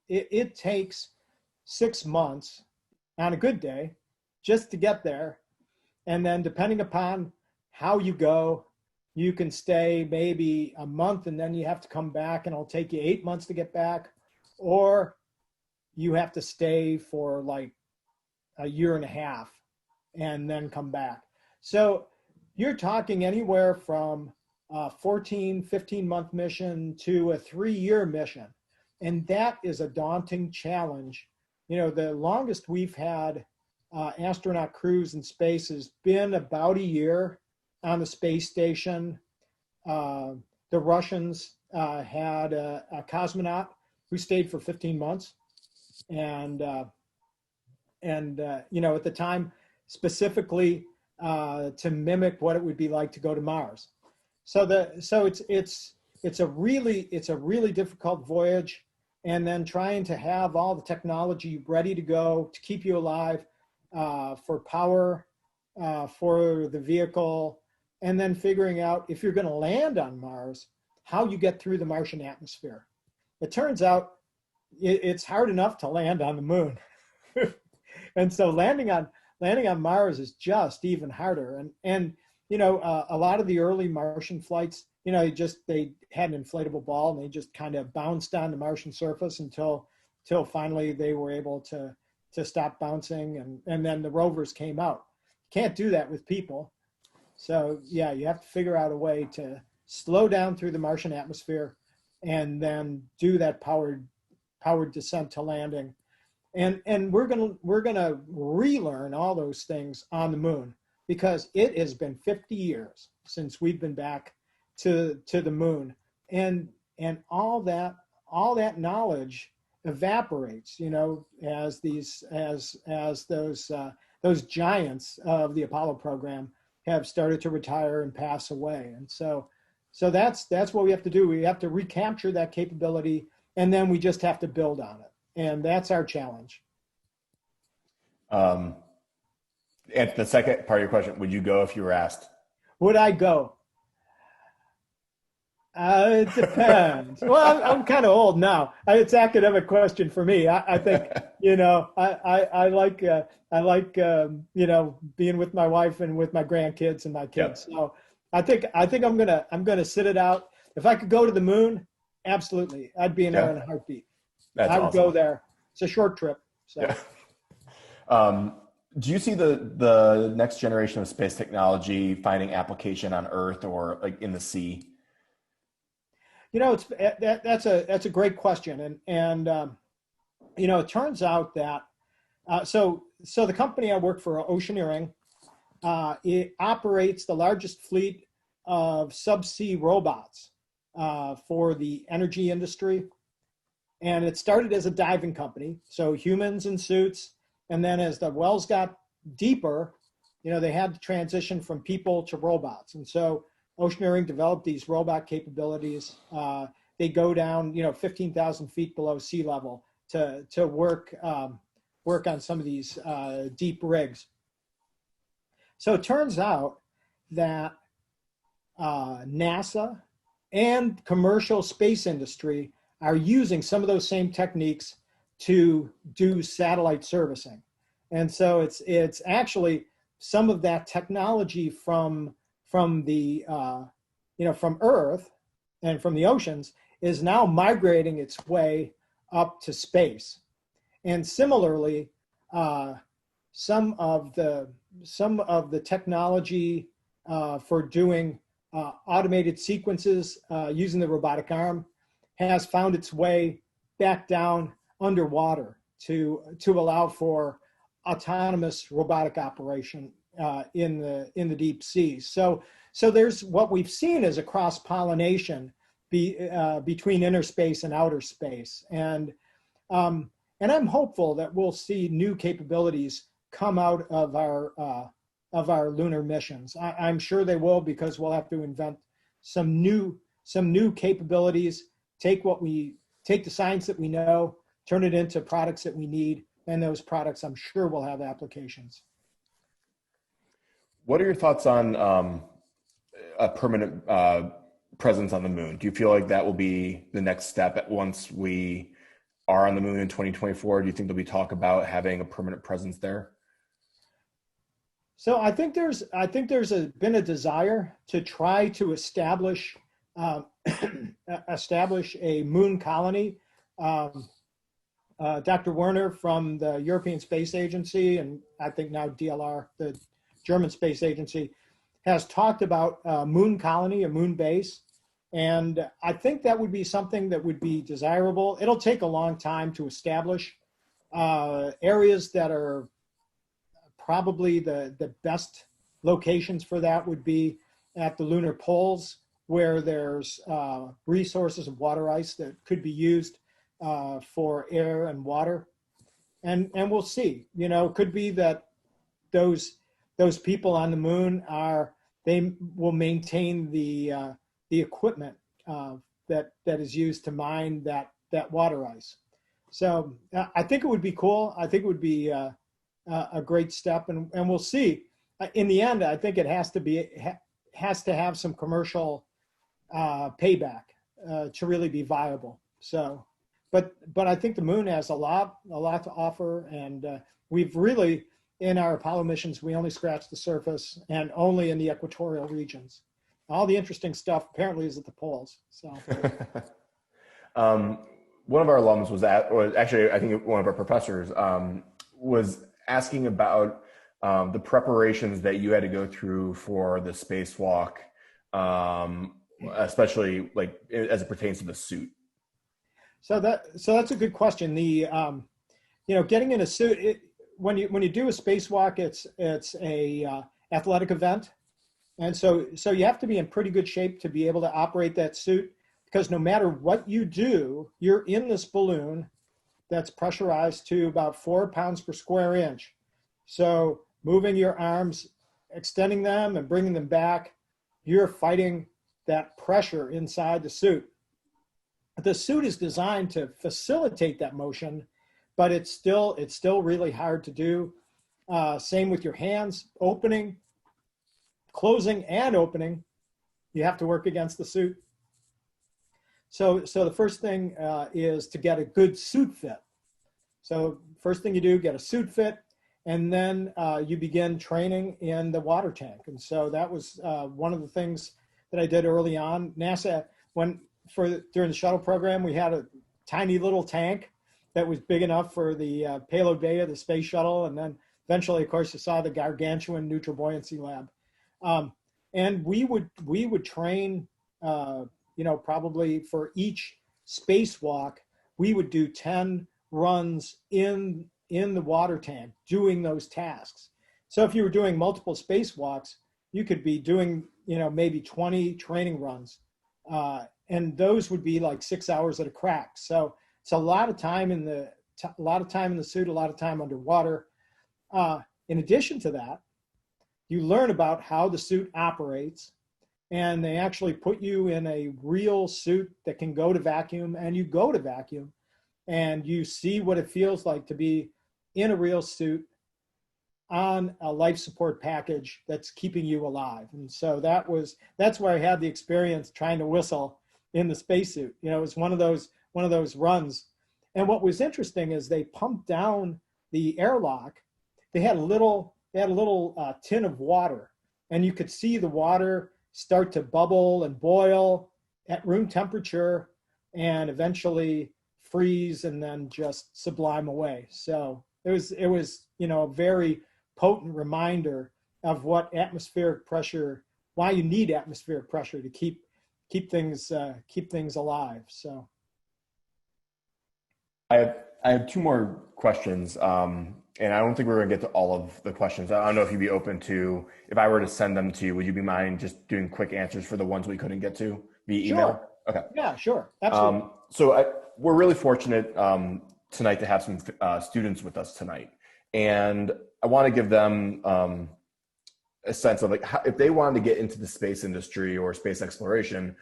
it takes 6 months on a good day just to get there. And then depending upon how you go, you can stay maybe a month and then you have to come back and it'll take you 8 months to get back, or you have to stay for like a year and a half and then come back. So you're talking anywhere from a 14, 15-month mission to a 3-year mission. And that is a daunting challenge. The longest we've had astronaut crews in space has been about a year on the space station. The Russians had a cosmonaut who stayed for 15 months. And at the time, specifically to mimic what it would be like to go to Mars. So it's a really difficult voyage, and then trying to have all the technology ready to go to keep you alive, for power, for the vehicle, and then figuring out if you're going to land on Mars, how you get through the Martian atmosphere. It turns out it's hard enough to land on the moon. And so landing on Mars is just even harder. And a lot of the early Martian flights, they had an inflatable ball and they just kind of bounced on the Martian surface until finally they were able to stop bouncing, and then the rovers came out. Can't do that with people. So yeah, you have to figure out a way to slow down through the Martian atmosphere and then do that powered descent to landing. And we're gonna relearn all those things on the moon, because it has been 50 years since we've been back to the moon, and all that knowledge evaporates, as those giants of the Apollo program have started to retire and pass away. And so that's what we have to do. We have to recapture that capability, and then we just have to build on it. And that's our challenge. And the second part of your question, would you go if you were asked? Would I go? It depends. Well, I'm kind of old now. It's an academic question for me. I think, I like being with my wife and with my grandkids and my kids. Yep. So I think I'm gonna sit it out. If I could go to the moon, absolutely, I'd be in there in a heartbeat. I would go there. It's a short trip. So. Yeah. Do you see the next generation of space technology finding application on Earth or like in the sea? That's a great question, it turns out that so the company I work for, Oceaneering, it operates the largest fleet of subsea robots for the energy industry. And it started as a diving company, so humans in suits. And then as the wells got deeper, they had to transition from people to robots. And so Oceaneering developed these robot capabilities. They go down, 15,000 feet below sea level to work on some of these deep rigs. So it turns out that NASA and commercial space industry are using some of those same techniques to do satellite servicing. And so it's actually some of that technology from the from Earth and from the oceans is now migrating its way up to space. And similarly, some of the technology for doing automated sequences using the robotic arm has found its way back down underwater to allow for autonomous robotic operation in the deep sea. So there's what we've seen as a cross-pollination between inner space and outer space, and I'm hopeful that we'll see new capabilities come out of our lunar missions. I'm sure they will, because we'll have to invent some new capabilities. Take the science that we know, turn it into products that we need, and those products I'm sure will have applications. What are your thoughts on a permanent presence on the moon? Do you feel like that will be the next step once we are on the moon in 2024? Do you think there'll be talk about having a permanent presence there? So I think there's been a desire to try to establish a moon colony. Dr. Werner from the European Space Agency, and I think now DLR, the German Space Agency, has talked about a moon colony, a moon base. And I think that would be something that would be desirable. It'll take a long time to establish. Areas that are probably the best locations for that would be at the lunar poles, where there's resources of water ice that could be used for air and water. And we'll see. It could be that those people on the moon they will maintain the equipment that is used to mine that water ice. So I think it would be cool. I think it would be a great step, and we'll see. In the end, I think it has to have some commercial payback to really be viable. So, but I think the moon has a lot to offer, and we've really, in our Apollo missions, we only scratched the surface, and only in the equatorial regions. All the interesting stuff apparently is at the poles. So, one of our alums was actually, I think one of our professors was asking about the preparations that you had to go through for the spacewalk, especially like as it pertains to the suit. So that's a good question. The getting in a suit, when you do a spacewalk, it's a athletic event. And so you have to be in pretty good shape to be able to operate that suit, because no matter what you do, you're in this balloon that's pressurized to about 4 pounds per square inch. So moving your arms, extending them and bringing them back, you're fighting that pressure inside the suit. The suit is designed to facilitate that motion, but it's still really hard to do. Same with your hands, closing and opening, you have to work against the suit. So the first thing is to get a good suit fit. So first thing you do, get a suit fit, and then you begin training in the water tank. And so that was one of the things that I did early on. NASA, during the shuttle program, we had a tiny little tank that was big enough for the payload bay of the space shuttle, and then eventually, of course, you saw the gargantuan Buoyancy Lab. And we would train probably for each spacewalk, we would do 10 runs in the water tank doing those tasks. So if you were doing multiple spacewalks, you could be doing, maybe 20 training runs. And those would be like 6 hours at a crack. So it's a lot of time in the suit, a lot of time underwater. In addition to that, you learn about how the suit operates, and they actually put you in a real suit that can go to vacuum, and you go to vacuum, and you see what it feels like to be in a real suit on a life support package that's keeping you alive. And so that's where I had the experience trying to whistle in the spacesuit. It was one of those runs. And what was interesting is they pumped down the airlock. They had a little tin of water, and you could see the water start to bubble and boil at room temperature and eventually freeze and then just sublime away. So it was a very potent reminder of what atmospheric pressure, why you need atmospheric pressure to keep things alive. So I have two more questions, and I don't think we're going to get to all of the questions. I don't know if you'd be open to, if I were to send them to you, would you be mind just doing quick answers for the ones we couldn't get to via email? Sure. Okay. Yeah, sure. Absolutely. We're really fortunate tonight to have some students with us tonight. And I want to give them a sense of if they wanted to get into the space industry or space exploration,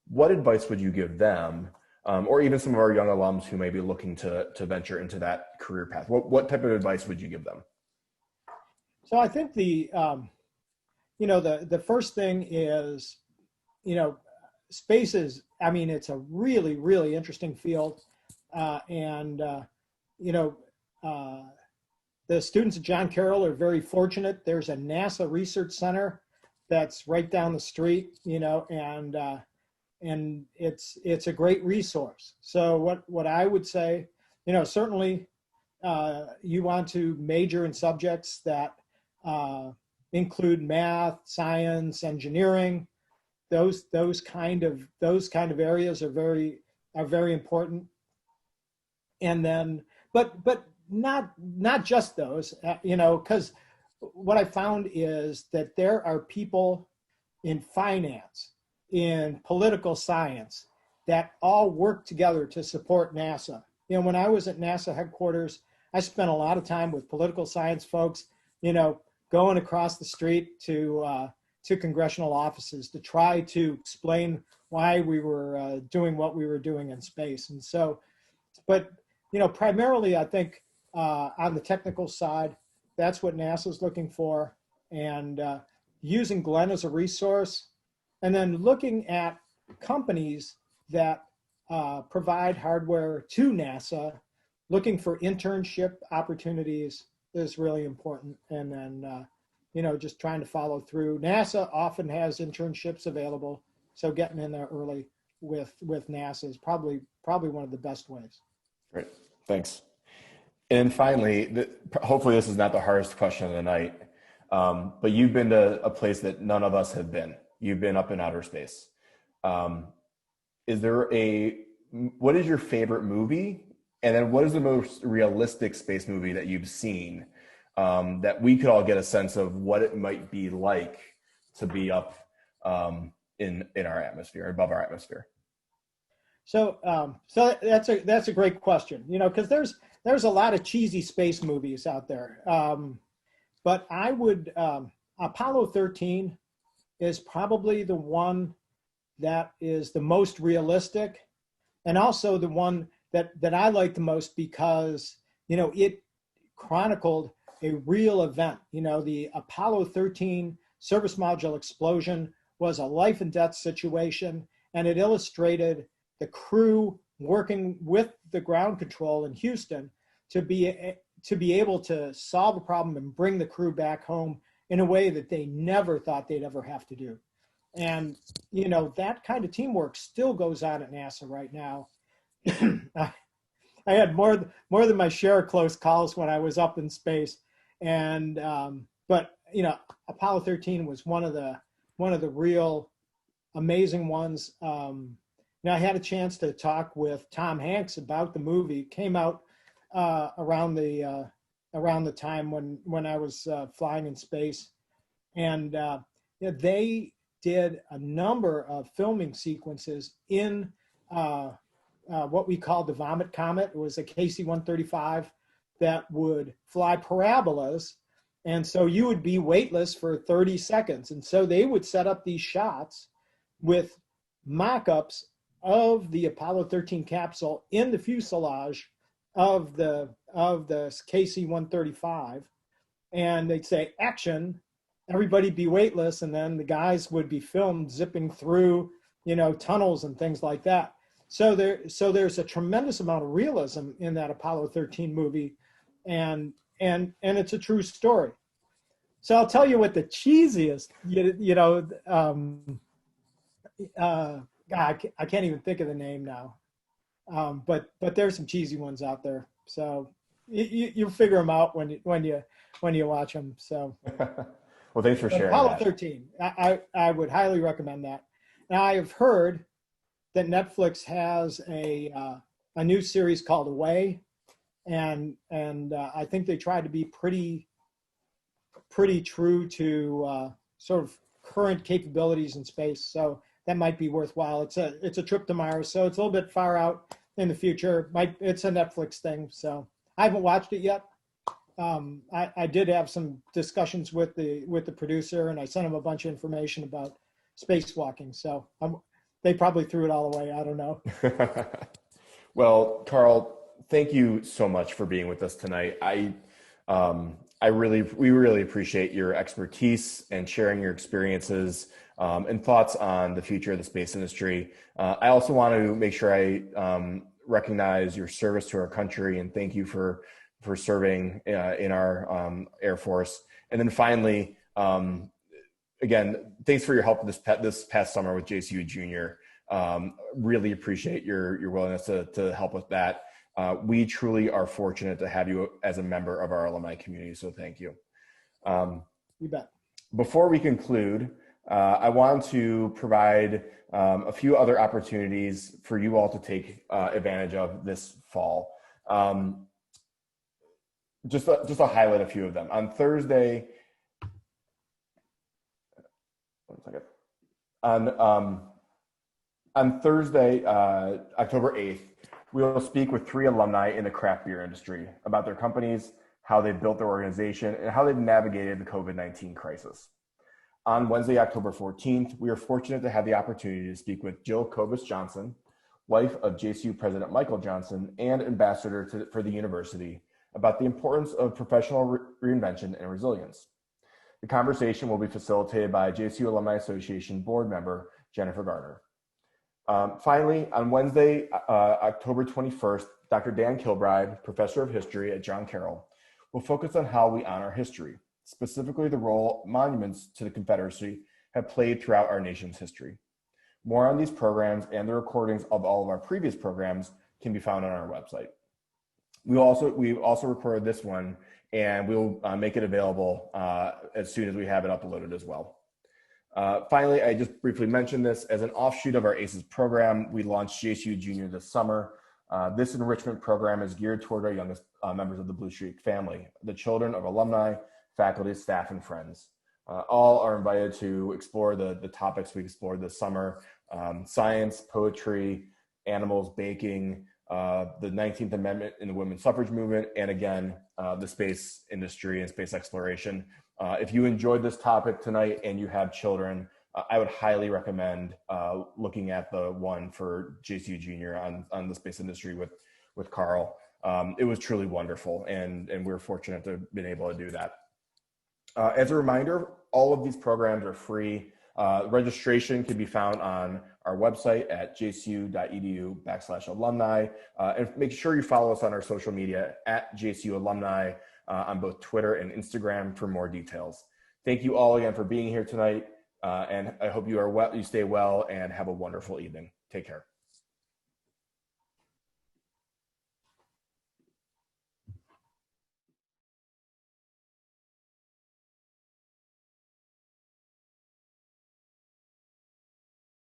what advice would you give them? Or even some of our young alums who may be looking to venture into that career path. What type of advice would you give them? So I think the first thing is, space is, it's a really, really interesting field. The students at John Carroll are very fortunate. There's a NASA research center that's right down the street, and it's a great resource. So what I would say, certainly you want to major in subjects that include math, science, engineering. Those kind of areas are very important. And then, but not just those, because what I found is that there are people in finance, in political science, that all work together to support NASA. When I was at NASA headquarters, I spent a lot of time with political science folks, going across the street to congressional offices to try to explain why we were doing what we were doing in space. And so, but primarily I think on the technical side, that's what NASA's looking for, and using Glenn as a resource, and then looking at companies that provide hardware to NASA, looking for internship opportunities is really important. And then, just trying to follow through. NASA often has internships available, so getting in there early with NASA is probably one of the best ways. Great, thanks. And finally, hopefully this is not the hardest question of the night, but you've been to a place that none of us have been. You've been up in outer space. What is your favorite movie? And then what is the most realistic space movie that you've seen, that we could all get a sense of what it might be like to be up in our atmosphere, above our atmosphere? So that's a great question, because there's a lot of cheesy space movies out there. But I would, Apollo 13 is probably the one that is the most realistic, and also the one that I like the most because, it chronicled a real event. The Apollo 13 service module explosion was a life and death situation, and it illustrated the crew working with the ground control in Houston to be able to solve a problem and bring the crew back home in a way that they never thought they'd ever have to do. And, that kind of teamwork still goes on at NASA right now. I had more than my share of close calls when I was up in space. And, but, Apollo 13 was one of the real amazing ones. I had a chance to talk with Tom Hanks about the movie. It came out around the time when I was flying in space, and they did a number of filming sequences in what we called the Vomit Comet. It was a KC-135 that would fly parabolas. And so you would be weightless for 30 seconds. And so they would set up these shots with mock-ups of the Apollo 13 capsule in the fuselage of the KC-135. And they'd say, action, everybody be weightless. And then the guys would be filmed zipping through, tunnels and things like that. So there's a tremendous amount of realism in that Apollo 13 movie, and it's a true story. So I'll tell you what the cheesiest, I can't even think of the name now, but there's some cheesy ones out there. So you'll figure them out when you watch them. So well, thanks for sharing. Apollo 13, I would highly recommend that. Now I have heard that Netflix has a new series called Away, and I think they tried to be pretty true to sort of current capabilities in space. So that might be worthwhile. It's a trip to Mars, so it's a little bit far out in the future. It's a Netflix thing, so I haven't watched it yet. I did have some discussions with the producer, and I sent him a bunch of information about spacewalking. So they probably threw it all away. I don't know. Well, Carl, thank you so much for being with us tonight. We really appreciate your expertise and sharing your experiences and thoughts on the future of the space industry. I also want to make sure I recognize your service to our country and thank you for serving in our Air Force. And then finally, again, thanks for your help this past summer with JCU Junior. Really appreciate your willingness to help with that. We truly are fortunate to have you as a member of our alumni community, so thank you. You bet. Before we conclude, I want to provide a few other opportunities for you all to take advantage of this fall. Just to highlight a few of them. On Thursday, on Thursday, October 8th, we will speak with 3 alumni in the craft beer industry about their companies, how they've built their organization, and how they've navigated the COVID-19 crisis. On Wednesday, October 14th, we are fortunate to have the opportunity to speak with Jill Kobus Johnson, wife of JCU President Michael Johnson and ambassador for the university, about the importance of professional reinvention and resilience. The conversation will be facilitated by JCU Alumni Association board member Jennifer Garner. Finally, on Wednesday, October 21st, Dr. Dan Kilbride, professor of history at John Carroll, will focus on how we honor history, specifically the role monuments to the Confederacy have played throughout our nation's history. More on these programs and the recordings of all of our previous programs can be found on our website. We also recorded this one, and we'll make it available as soon as we have it uploaded as well. Finally, I just briefly mentioned this as an offshoot of our ACES program. We launched JCU Junior this summer. This enrichment program is geared toward our youngest members of the Blue Streak family, the children of alumni, faculty, staff, and friends. All are invited to explore the topics we explored this summer: science, poetry, animals, baking, the 19th Amendment in the women's suffrage movement, and again, the space industry and space exploration. If you enjoyed this topic tonight and you have children, I would highly recommend looking at the one for JCU Junior on the space industry with Carl. It was truly wonderful, and we're fortunate to have been able to do that. As a reminder, all of these programs are free. Registration can be found on our website at jcu.edu/alumni. And make sure you follow us on our social media at JCU Alumni on both Twitter and Instagram for more details. Thank you all again for being here tonight. And I hope you stay well and have a wonderful evening. Take care.